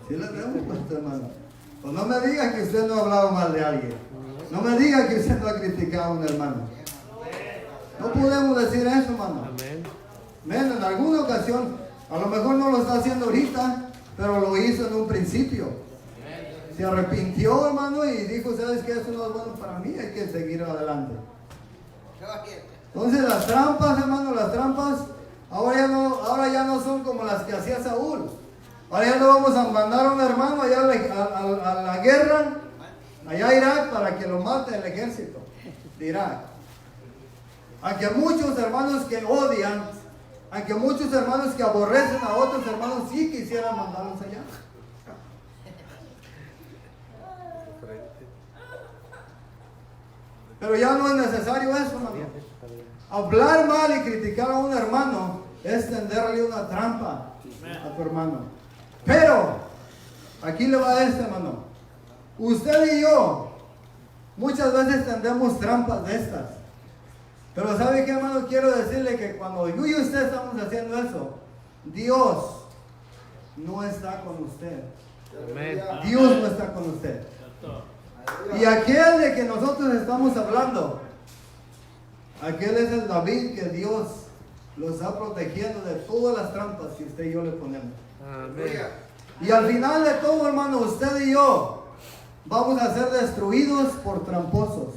Sí las hemos puesto, hermano. Pues no me diga que usted no ha hablado mal de alguien. No me diga que usted no ha criticado a un hermano. No podemos decir eso, hermano. Amén. En alguna ocasión, a lo mejor no lo está haciendo ahorita, pero lo hizo en un principio. Se arrepintió, hermano, y dijo, ¿sabes qué? Eso no es bueno para mí, hay que seguir adelante. Entonces las trampas, hermano, las trampas, ahora ya no son como las que hacía Saúl. Ahora ya no vamos a mandar a un hermano allá a la guerra, allá a Irak, para que lo mate el ejército de Irak. Aunque muchos hermanos que odian, aunque muchos hermanos que aborrecen a otros hermanos, sí quisieran mandarlos allá. Pero ya no es necesario eso, hermano. Hablar mal y criticar a un hermano es tenderle una trampa a tu hermano. Pero, aquí le va esto, hermano. Usted y yo muchas veces tendemos trampas de estas. Pero ¿sabe qué, hermano? Quiero decirle que cuando yo y usted estamos haciendo eso, Dios no está con usted. Amén. Dios no está con usted. Y aquel de que nosotros estamos hablando, aquel es el David que Dios lo está protegiendo de todas las trampas que usted y yo le ponemos. Amén. Y al final de todo, hermano, usted y yo vamos a ser destruidos por tramposos.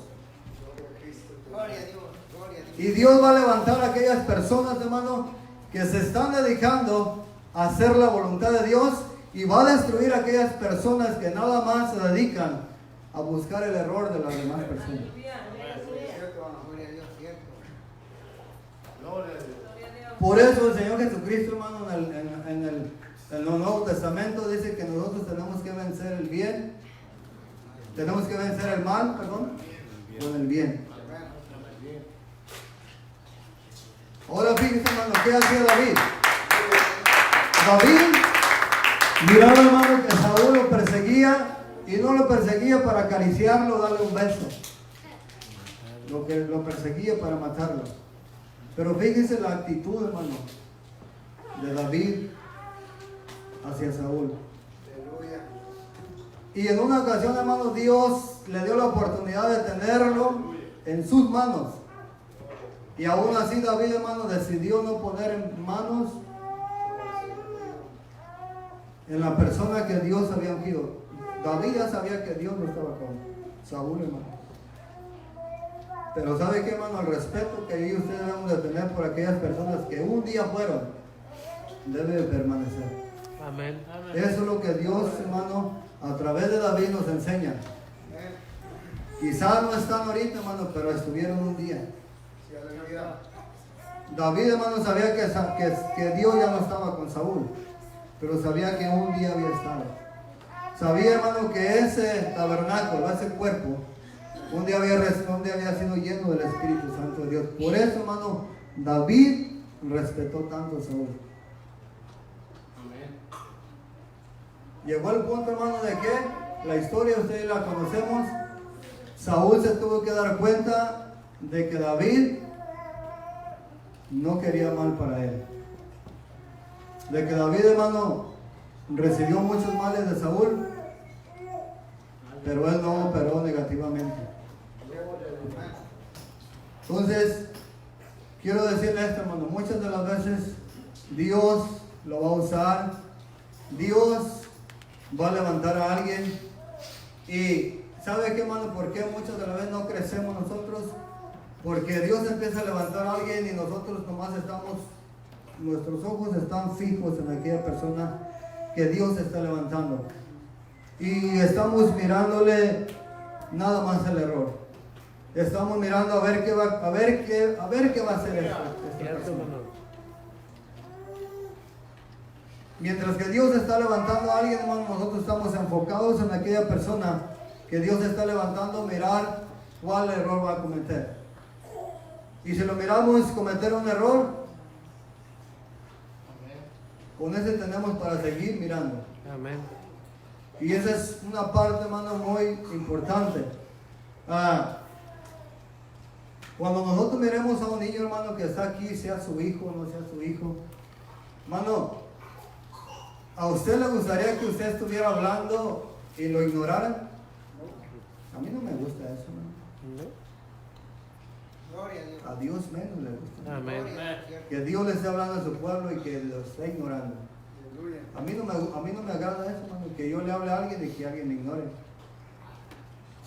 Gloria a Dios, gloria a Dios. Y Dios va a levantar a aquellas personas, hermano, que se están dedicando a hacer la voluntad de Dios, y va a destruir a aquellas personas que nada más se dedican a buscar el error de las demás personas. Cierto, hermano, gloria a Dios, cierto. Gloria a Dios. Por eso el Señor Jesucristo, hermano, en el Nuevo Testamento dice que nosotros tenemos que vencer el bien, tenemos que vencer el mal, perdón, con el bien. Ahora fíjense, hermano, ¿qué hacía David? David miraba, hermano, que Saúl lo perseguía, y no lo perseguía para acariciarlo, darle un beso. Lo perseguía para matarlo. Pero fíjense la actitud, hermano, de David hacia Saúl. Aleluya. Y en una ocasión, hermano, Dios le dio la oportunidad de tenerlo en sus manos. Y aún así David, hermano, decidió no poner en manos en la persona que Dios había ungido. David ya sabía que Dios no estaba con Saúl, hermano. Pero ¿sabe qué, hermano? El respeto que yo y ustedes debemos de tener por aquellas personas que un día fueron, debe de permanecer. Amén. Eso es lo que Dios, hermano, a través de David nos enseña. Quizás no están ahorita, hermano, pero estuvieron un día. Sí, aleluya. David, hermano, sabía que Dios ya no estaba con Saúl, pero sabía que un día había estado. Sabía, hermano, que ese tabernáculo, ese cuerpo, un día había sido lleno del Espíritu Santo de Dios. Por eso, hermano, David respetó tanto a Saúl. Amén. Llegó al punto, hermano, de que la historia ustedes la conocemos. Saúl se tuvo que dar cuenta de que David no quería mal para él. De que David, hermano, recibió muchos males de Saúl, pero él no operó negativamente. Entonces, quiero decirle esto, hermano, muchas de las veces Dios lo va a usar, Dios va a levantar a alguien. Y ¿sabe qué, hermano? ¿Por qué muchas de las veces no crecemos nosotros? Porque Dios empieza a levantar a alguien y nosotros nomás nuestros ojos están fijos en aquella persona que Dios está levantando. Y estamos mirándole nada más el error. Estamos mirando a ver qué va a hacer esta Cierto, persona. hermano. Mientras que Dios está levantando a alguien, hermano, nosotros estamos enfocados en aquella persona que Dios está levantando, mirar cuál error va a cometer. Y si lo miramos cometer un error, con ese tenemos para seguir mirando. Amén. Y esa es una parte, hermano, muy importante. Cuando nosotros miremos a un niño, hermano, que está aquí, sea su hijo o no sea su hijo, hermano, ¿a usted le gustaría que usted estuviera hablando y lo ignoraran? A mí no me gusta eso, hermano. Gloria a Dios. A Dios menos le gusta. Amén. Gloria, cierto. Que Dios le esté hablando a su pueblo y que lo esté ignorando. Aleluya. A mí no me agrada eso, hermano, que yo le hable a alguien y que alguien me ignore.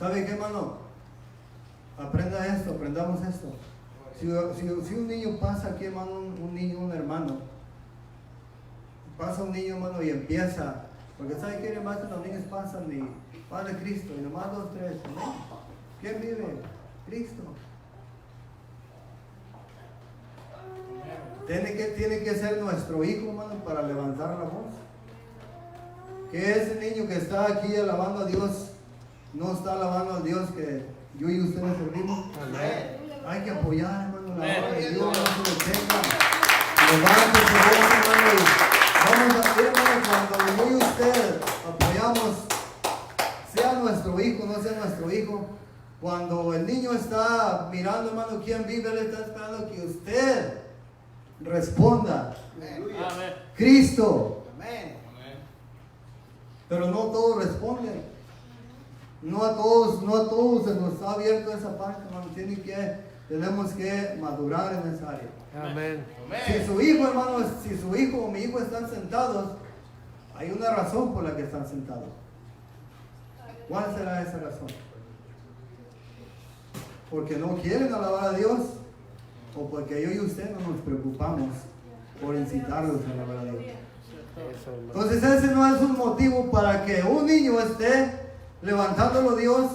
¿Sabe qué, hermano? Aprendamos esto. Si un niño pasa aquí, hermano, un hermano, pasa un niño, hermano, y empieza, porque ¿sabe qué, hermano? Los niños pasan y Padre Cristo, y nomás 2, 3, ¿no? ¿Quién vive? Cristo. Tiene que ser nuestro hijo, hermano, para levantar la voz. Que ese niño que está aquí alabando a Dios, no está alabando a Dios que yo y ustedes servimos. Amén. Hay que apoyar, hermano, la Amén. obra de Dios, no se detenga. Levante su voz, hermano, y vamos a ver, hermano, cuando yo y usted apoyamos, sea nuestro hijo, no sea nuestro hijo. Cuando el niño está mirando, hermano, quién vive, él está esperando que usted responda. Aleluya. Amén. Cristo. Amén. Amén. Pero no todos responden. No a todos se nos ha abierto esa parte, hermano. Tenemos que madurar en esa área. Amén. Si su hijo, hermano, si su hijo o mi hijo están sentados, hay una razón por la que están sentados. ¿Cuál será esa razón? Porque no quieren alabar a Dios, o porque yo y usted no nos preocupamos por incitarlos a alabar a Dios. Eso, hermano. Entonces ese no es un motivo para que un niño esté levantándolo Dios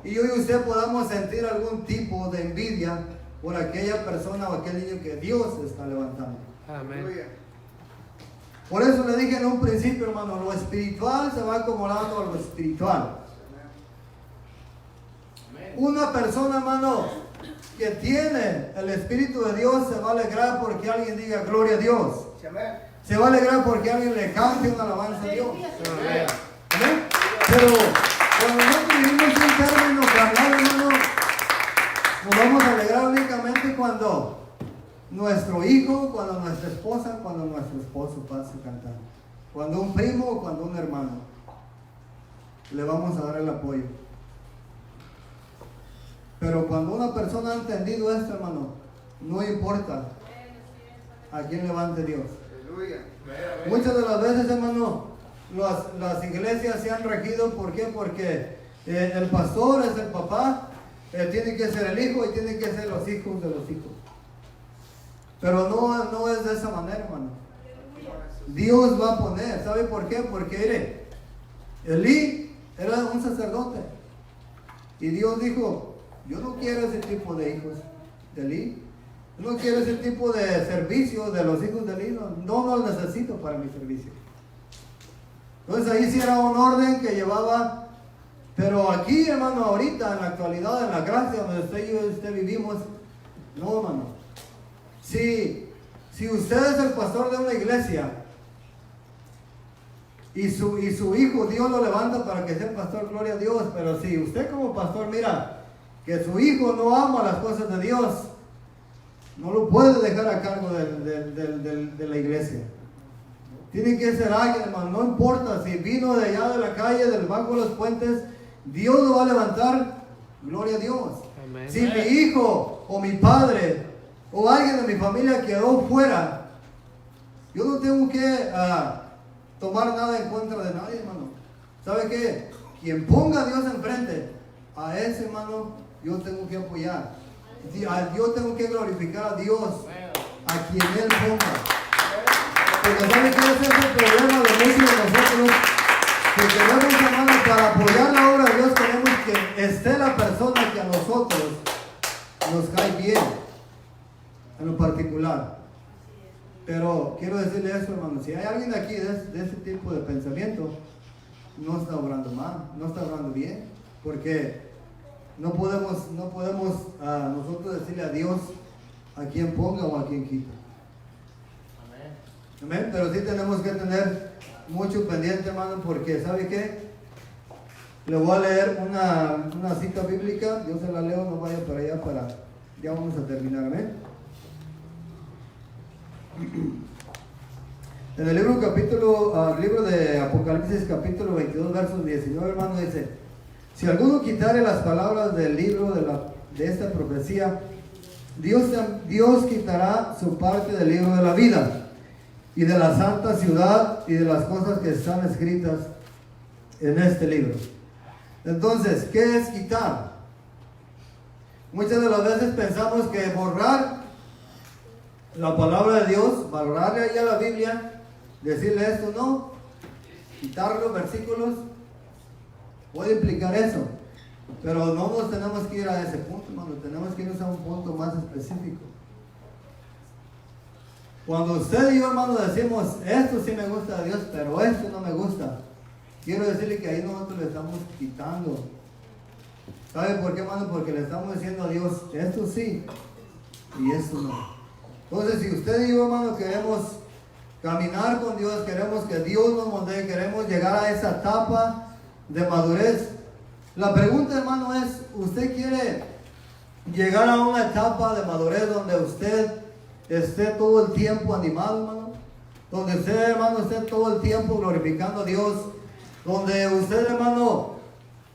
y yo y usted podamos sentir algún tipo de envidia por aquella persona o aquel niño que Dios está levantando. Amén. Aleluya. Por eso le dije en un principio, hermano, lo espiritual se va acomodando a lo espiritual. Una persona, hermano, que tiene el Espíritu de Dios se va a alegrar porque alguien diga gloria a Dios. Amén. Se va a alegrar porque alguien le cante una alabanza a Dios. Amén. ¿Amén? Pero cuando nosotros vivimos un término carnal, hermano, nos vamos a alegrar únicamente cuando nuestro hijo, cuando nuestra esposa, cuando nuestro esposo pase cantando. Cuando un primo o cuando un hermano. Le vamos a dar el apoyo. Pero cuando una persona ha entendido esto, hermano, no importa a quién levante Dios. Aleluya. Muchas de las veces, hermano, las iglesias se han regido, ¿por qué? Porque el pastor es el papá, tiene que ser el hijo y tienen que ser los hijos de los hijos. Pero no es de esa manera, hermano. Dios va a poner, ¿sabe por qué? Porque mire, Elí era un sacerdote y Dios dijo, yo no quiero ese tipo de hijos de Elí. Yo no quiero ese tipo de servicio de los hijos de Elí. No los necesito para mi servicio. Entonces ahí sí era un orden que llevaba. Pero aquí, hermano, ahorita, en la actualidad, en la gracia donde usted y yo vivimos, no, hermano. Si usted es el pastor de una iglesia y su hijo, Dios lo levanta para que sea pastor, gloria a Dios. Pero si usted como pastor mira que su hijo no ama las cosas de Dios, no lo puede dejar a cargo de la iglesia. Tiene que ser alguien, hermano, no importa si vino de allá de la calle, del banco de los puentes, Dios lo va a levantar, gloria a Dios. Amén. Si mi hijo o mi padre o alguien de mi familia quedó fuera, yo no tengo que tomar nada en contra de nadie, hermano. ¿Sabe qué? Quien ponga a Dios enfrente, a ese, hermano, yo tengo que apoyar. Yo tengo que glorificar a Dios, a quien Él ponga. Porque ¿sabe qué? Ese es el problema de muchos de nosotros, que queremos, hermano, para apoyar la obra de Dios, queremos que esté la persona que a nosotros nos cae bien, en lo particular. Pero quiero decirle eso, hermano, si hay alguien aquí de ese tipo de pensamiento, no está obrando mal, no está obrando bien, porque no podemos nosotros decirle a Dios a quien ponga o a quien quita. Amén. Pero sí tenemos que tener mucho pendiente, hermano, porque ¿sabe qué? Le voy a leer una cita bíblica. Yo se la leo, no vaya para allá ya vamos a terminar. Amén. En el libro de Apocalipsis capítulo 22 versos 19, hermano, dice: si alguno quitare las palabras del libro de esta profecía, Dios quitará su parte del libro de la vida y de la santa ciudad y de las cosas que están escritas en este libro. Entonces, ¿qué es quitar? Muchas de las veces pensamos que borrar la palabra de Dios, borrarle ahí a la Biblia, decirle esto, no, quitar los versículos, puede implicar eso, pero no nos tenemos que ir a ese punto, hermano, tenemos que irnos a un punto más específico. Cuando usted y yo, hermano, decimos, esto sí me gusta de Dios, pero esto no me gusta, quiero decirle que ahí nosotros le estamos quitando. ¿Sabe por qué, hermano? Porque le estamos diciendo a Dios, esto sí y esto no. Entonces, si usted y yo, hermano, queremos caminar con Dios, queremos que Dios nos moldee, queremos llegar a esa etapa de madurez, la pregunta, hermano, es, ¿usted quiere llegar a una etapa de madurez donde usted esté todo el tiempo animado, hermano? Donde usted, hermano, esté todo el tiempo glorificando a Dios, donde usted, hermano,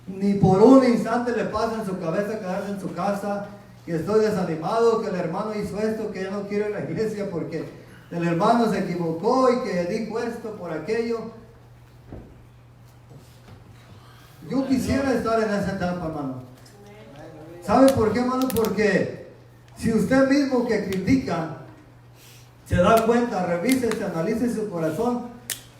Ni por un instante le pasa en su cabeza quedarse en su casa, que estoy desanimado, que el hermano hizo esto, que ya no quiero ir a la iglesia porque el hermano se equivocó y que dijo esto por aquello. Yo quisiera estar en esa etapa, hermano. ¿Sabe por qué, hermano? Porque si usted mismo que critica se da cuenta, revísese, analice su corazón,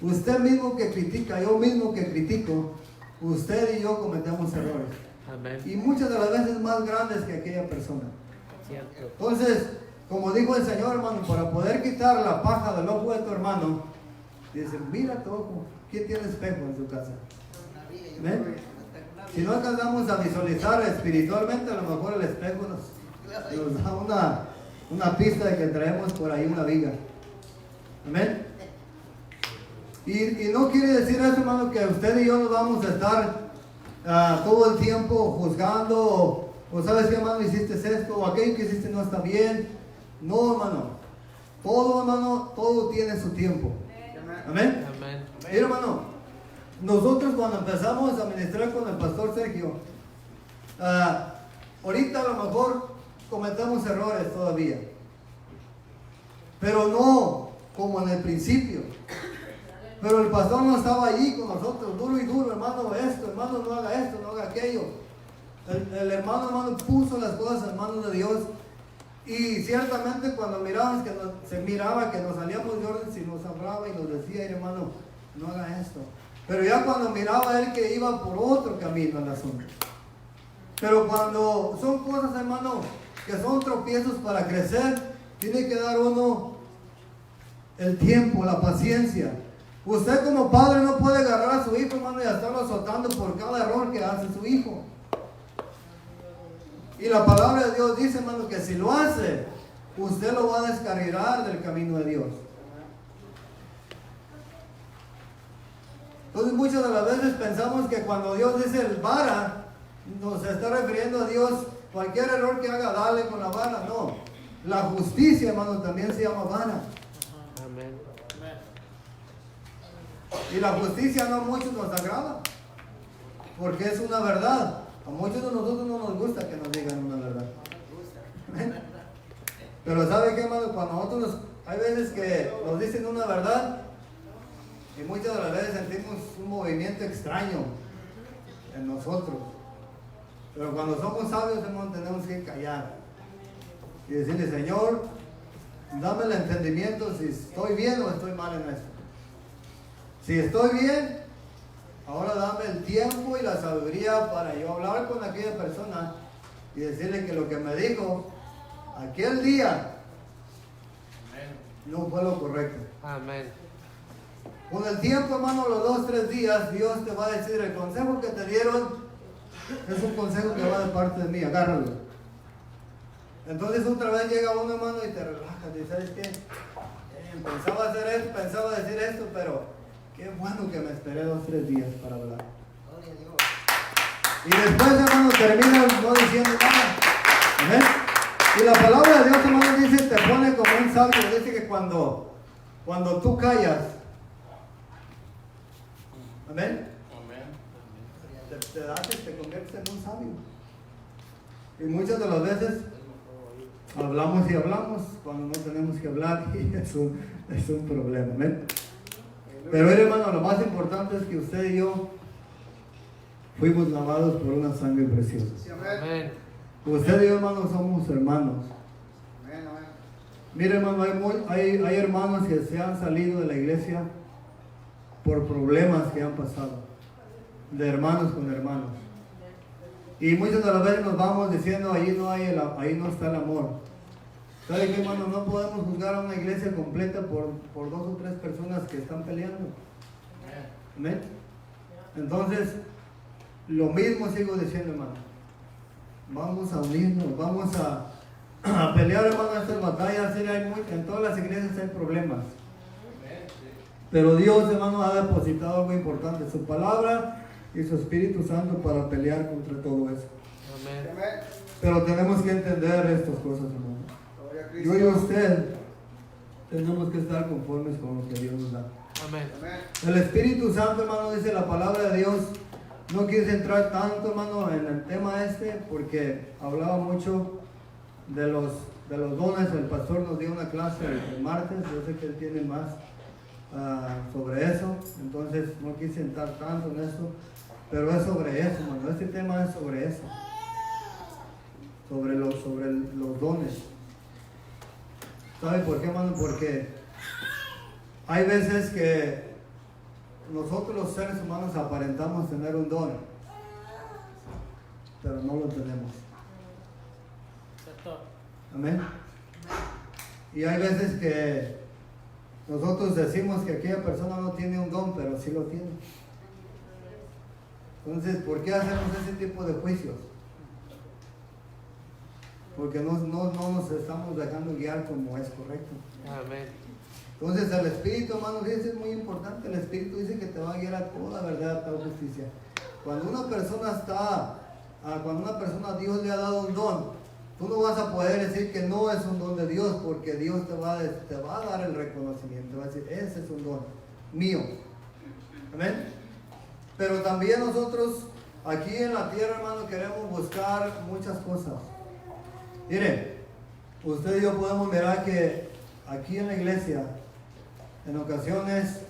usted mismo que critica, yo mismo que critico, usted y yo cometemos errores. Amén. Y muchas de las veces más grandes que aquella persona. Cierto. Entonces, como dijo el Señor, hermano, para poder quitar la paja del ojo de tu hermano, dice, mira tu ojo, ¿quién tiene espejo en su casa? ¿Ven? Si no alcanzamos a visualizar espiritualmente, a lo mejor el espejo nos da una pista de que traemos por ahí una viga. Amén. Y no quiere decir eso, hermano, que usted y yo nos vamos a estar todo el tiempo juzgando, o sabes qué, hermano, hiciste esto, o aquello que hiciste no está bien. No, hermano. Todo, hermano, todo tiene su tiempo. Amén. Amén. Mira, hermano, nosotros cuando empezamos a ministrar con el pastor Sergio, ahorita a lo mejor cometemos errores todavía, pero no como en el principio. Pero el pastor no estaba allí con nosotros, duro y duro, hermano, esto, hermano, no haga esto, no haga aquello. El hermano, puso las cosas en manos de Dios. Y ciertamente cuando mirábamos se miraba que nos salíamos de orden, si nos hablaba y nos decía, hermano, no haga esto. Pero ya cuando miraba él que iba por otro camino el asunto. Pero cuando son cosas, hermano, que son tropiezos para crecer, tiene que dar uno el tiempo, la paciencia. Usted como padre no puede agarrar a su hijo, hermano, y estarlo azotando por cada error que hace su hijo. Y la palabra de Dios dice, hermano, que si lo hace, usted lo va a descarrilar del camino de Dios. Entonces muchas de las veces pensamos que cuando Dios dice el vara, nos está refiriendo a Dios, cualquier error que haga, dale con la vara. No, la justicia, hermano, también se llama vara. Amén. Y la justicia no a muchos nos agrada, porque es una verdad. A muchos de nosotros no nos gusta que nos digan una verdad. Pero ¿sabe qué, hermano? Cuando nosotros hay veces que nos dicen una verdad, y muchas de las veces sentimos un movimiento extraño en nosotros. Pero cuando somos sabios, hermano, tenemos que callar y decirle, Señor, dame el entendimiento si estoy bien o estoy mal en esto. Si estoy bien, ahora dame el tiempo y la sabiduría para yo hablar con aquella persona y decirle que lo que me dijo aquel día no fue lo correcto. Amén. Con el tiempo, hermano, los 2 o 3 días, Dios te va a decir, el consejo que te dieron es un consejo que va de parte de mí, agárralo. Entonces otra vez llega uno, hermano, y te relajas, y sabes qué, pensaba hacer esto, pensaba decir esto, pero qué bueno que me esperé 2 o 3 días para hablar. Y después, hermano, termina no diciendo nada. ¿Amén? Y la palabra de Dios, hermano, dice, te pone como un sabio. Dice que cuando tú callas, amén, te haces, te conviertes en un sabio. Y muchas de las veces hablamos y hablamos cuando no tenemos que hablar, y es un problema. Amén. Pero hermano, lo más importante es que usted y yo fuimos lavados por una sangre preciosa. Amén. Usted y yo, hermano, somos hermanos. Amén, amén. Mire, hermano, hay hermanos que se han salido de la iglesia por problemas que han pasado, de hermanos con hermanos. Y muchas de las veces nos vamos diciendo, ahí no está el amor. ¿Sabe qué, hermano? No podemos juzgar a una iglesia completa por 2 o 3 personas que están peleando. Amén. Entonces, lo mismo sigo diciendo, hermano. Vamos a unirnos, vamos a pelear, hermano, estas batallas. Sí, en todas las iglesias hay problemas. Pero Dios, hermano, ha depositado algo importante, su palabra y su Espíritu Santo para pelear contra todo eso. Amén. Amén. Pero tenemos que entender estas cosas, hermano. Gloria a Cristo. Yo y usted tenemos que estar conformes con lo que Dios nos da. Amén. Amén. El Espíritu Santo, hermano, dice la palabra de Dios, No quise entrar tanto, hermano, en el tema este porque hablaba mucho de los dones. El pastor nos dio una clase el martes, yo sé que él tiene más sobre eso, entonces no quise entrar tanto en eso, pero es sobre eso, hermano. Este tema es sobre eso, sobre los dones. ¿Sabe por qué, hermano? Porque hay veces que nosotros los seres humanos aparentamos tener un don, pero no lo tenemos. Amén. Y hay veces que nosotros decimos que aquella persona no tiene un don, pero sí lo tiene. Entonces, ¿por qué hacemos ese tipo de juicios? Porque no nos estamos dejando guiar como es correcto. Amén. Entonces el Espíritu, hermano, fíjense, es muy importante. El Espíritu dice que te va a guiar a toda verdad, a toda justicia. Cuando una persona Dios le ha dado un don, tú no vas a poder decir que no es un don de Dios, porque Dios te va a dar el reconocimiento, va a decir, ese es un don mío. Amén. Pero también nosotros aquí en la tierra, hermano, queremos buscar muchas cosas. Mire, usted y yo podemos mirar que aquí en la iglesia, en ocasiones,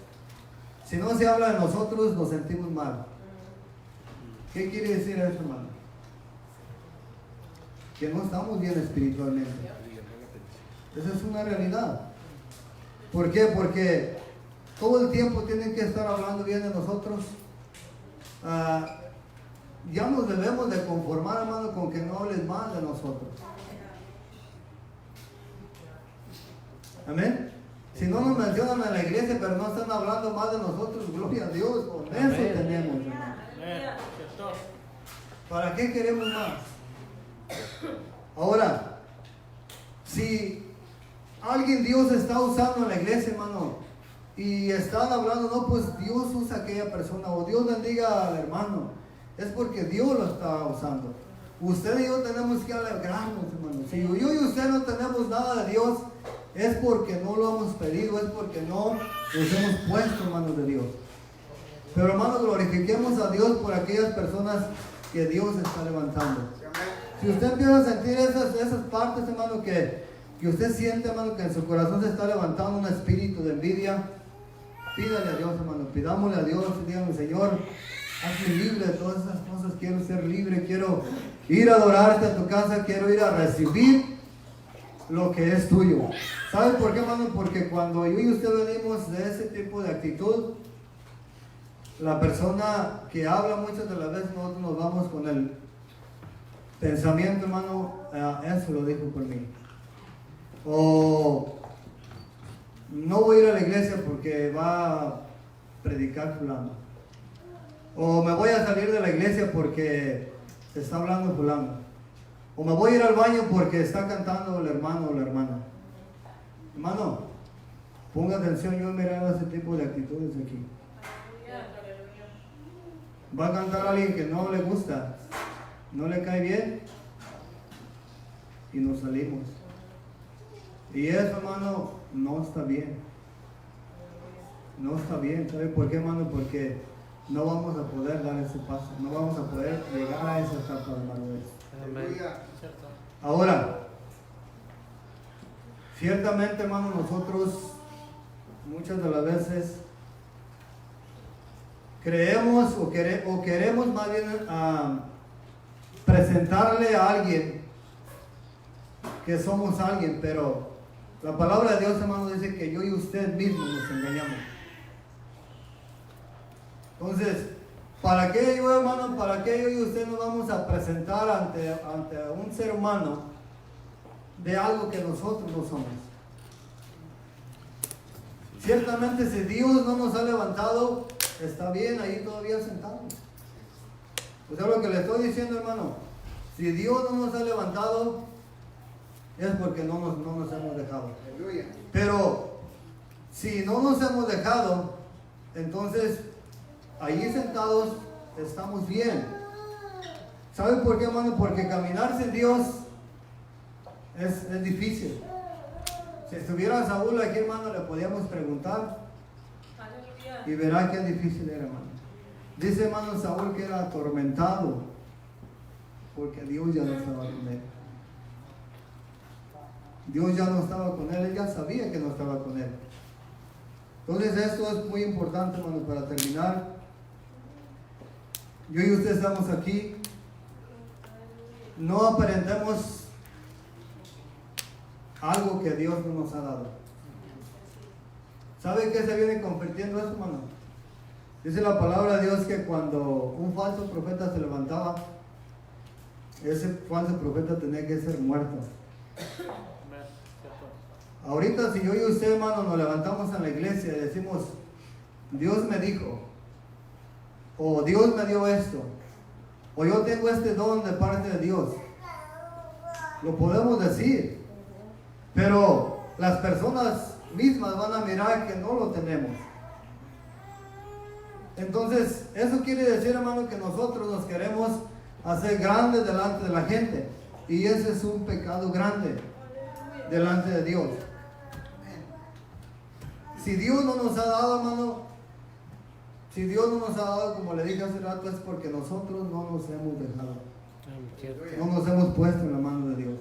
si no se habla de nosotros, nos sentimos mal. ¿Qué quiere decir eso, hermano? Que no estamos bien espiritualmente. Esa es una realidad. ¿Por qué? Porque todo el tiempo tienen que estar hablando bien de nosotros. Ya nos debemos de conformar, hermano, con que no hables mal de nosotros. Amén. Si no nos mencionan en la iglesia, pero no están hablando mal de nosotros, gloria a Dios, con eso Amén. tenemos, hermano. ¿Para qué queremos más? Ahora, si alguien Dios está usando en la iglesia, hermano, y están hablando, no, pues Dios usa a aquella persona, o Dios bendiga al hermano, es porque Dios lo está usando. Usted y yo tenemos que alegrarnos, hermano. Si yo y usted no tenemos nada de Dios, es porque no lo hemos pedido, es porque no nos hemos puesto en manos de Dios. Pero, hermano, glorifiquemos a Dios por aquellas personas que Dios está levantando. Si usted empieza a sentir esas partes, hermano, que usted siente, hermano, que en su corazón se está levantando un espíritu de envidia, pídale a Dios, hermano, pidámosle a Dios, dígame, Señor, hazme libre de todas esas cosas, quiero ser libre, quiero ir a adorarte a tu casa, quiero ir a recibir lo que es tuyo. ¿Sabe por qué, hermano? Porque cuando yo y usted venimos de ese tipo de actitud, la persona que habla muchas de las veces, nosotros nos vamos con el pensamiento, hermano, eso lo dijo por mí. O no voy a ir a la iglesia porque va a predicar fulano. O me voy a salir de la iglesia porque se está hablando fulano. O me voy a ir al baño porque está cantando el hermano o la hermana. Hermano, ponga atención, yo he mirado ese tipo de actitudes aquí. Va a cantar a alguien que no le gusta, no le cae bien, y nos salimos. Y eso, hermano, no está bien. No está bien. ¿Sabe por qué, hermano? Porque no vamos a poder dar ese paso, no vamos a poder llegar a esa etapa, hermano. Amén. Ahora, ciertamente, hermano, nosotros muchas de las veces creemos o queremos más bien presentarle a alguien que somos alguien, pero la palabra de Dios, hermano, dice que yo y usted mismo nos engañamos. Entonces, ¿para qué yo, hermano, para qué yo y usted nos vamos a presentar ante un ser humano de algo que nosotros no somos? Ciertamente, si Dios no nos ha levantado, está bien ahí todavía sentados. O sea, lo que le estoy diciendo, hermano, si Dios no nos ha levantado, es porque no nos hemos dejado. Pero si no nos hemos dejado, entonces allí sentados estamos bien. ¿Saben por qué, hermano? Porque caminar sin Dios es difícil. Si estuviera Saúl aquí, hermano, le podíamos preguntar y verá qué difícil era, hermano. Dice hermano Saúl que era atormentado porque Dios ya no estaba con él. Dios ya no estaba con él, él ya sabía que no estaba con él. Entonces esto es muy importante, hermano, para terminar. Yo y usted estamos aquí. No aparentemos algo que Dios no nos ha dado. ¿Sabe qué se viene convirtiendo eso, hermano? Dice la palabra de Dios que cuando un falso profeta se levantaba, ese falso profeta tenía que ser muerto. Ahorita si yo y usted, hermano, nos levantamos en la iglesia y decimos, Dios me dijo, o Dios me dio esto, o yo tengo este don de parte de Dios, lo podemos decir, pero las personas mismas van a mirar que no lo tenemos. Entonces, eso quiere decir, hermano, que nosotros nos queremos hacer grandes delante de la gente, y ese es un pecado grande delante de Dios. Si Dios no nos ha dado, hermano, si Dios no nos ha dado, como le dije hace rato, es porque nosotros no nos hemos dejado, no nos hemos puesto en la mano de Dios.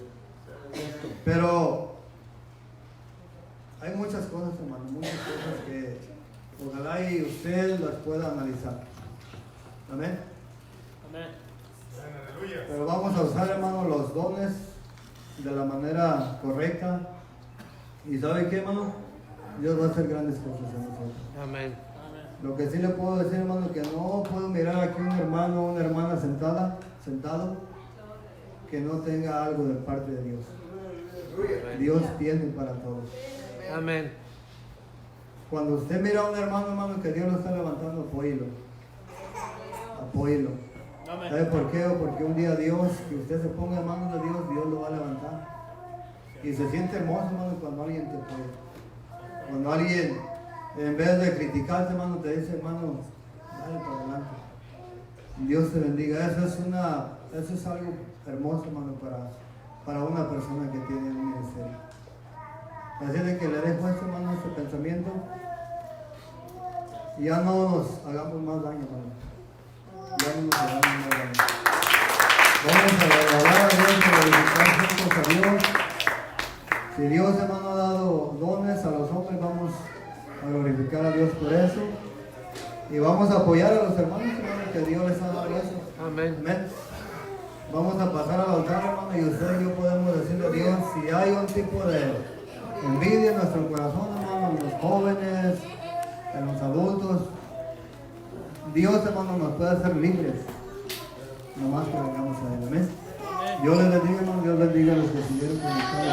Pero hay muchas cosas, hermano, muchas cosas que ojalá y usted las pueda analizar. Amén. Pero vamos a usar, hermano, los dones de la manera correcta. ¿Y sabe qué, hermano? Dios va a hacer grandes cosas en nosotros. Amén. Lo que sí le puedo decir, hermano, que no puedo mirar aquí un hermano o una hermana sentado, que no tenga algo de parte de Dios. Dios tiene para todos. Amén. Cuando usted mira a un hermano, que Dios lo está levantando, apóyelo. Apóyelo. ¿Sabe por qué? Porque un día Dios, que usted se ponga en manos de Dios, Dios lo va a levantar. Y se siente hermoso, hermano, cuando alguien te apoya. Cuando alguien, en vez de criticarte, hermano, te dice, hermano, dale para adelante. Dios te bendiga. Eso es algo hermoso, hermano, para una persona que tiene un ministerio. Así de que le dejo esto, hermano, este pensamiento. Y ya no nos hagamos más daño, hermano. Ya no nos hagamos más daño. Vamos a alabar a Dios, a glorificar juntos a Dios. Si Dios, hermano, ha dado dones a los hombres, vamos a glorificar a Dios por eso. Y vamos a apoyar a los hermanos, hermano, que Dios les ha dado eso. Amén. Amén. Vamos a pasar al altar, hermano, y usted y yo podemos decirle a Dios si hay un tipo de envidia en nuestro corazón, hermano, en los jóvenes, en los adultos. Dios, hermano, nos puede hacer libres. Nomás que vengamos a Él. Amén. Dios les bendiga, hermano. Dios bendiga a los que siguieron conectados.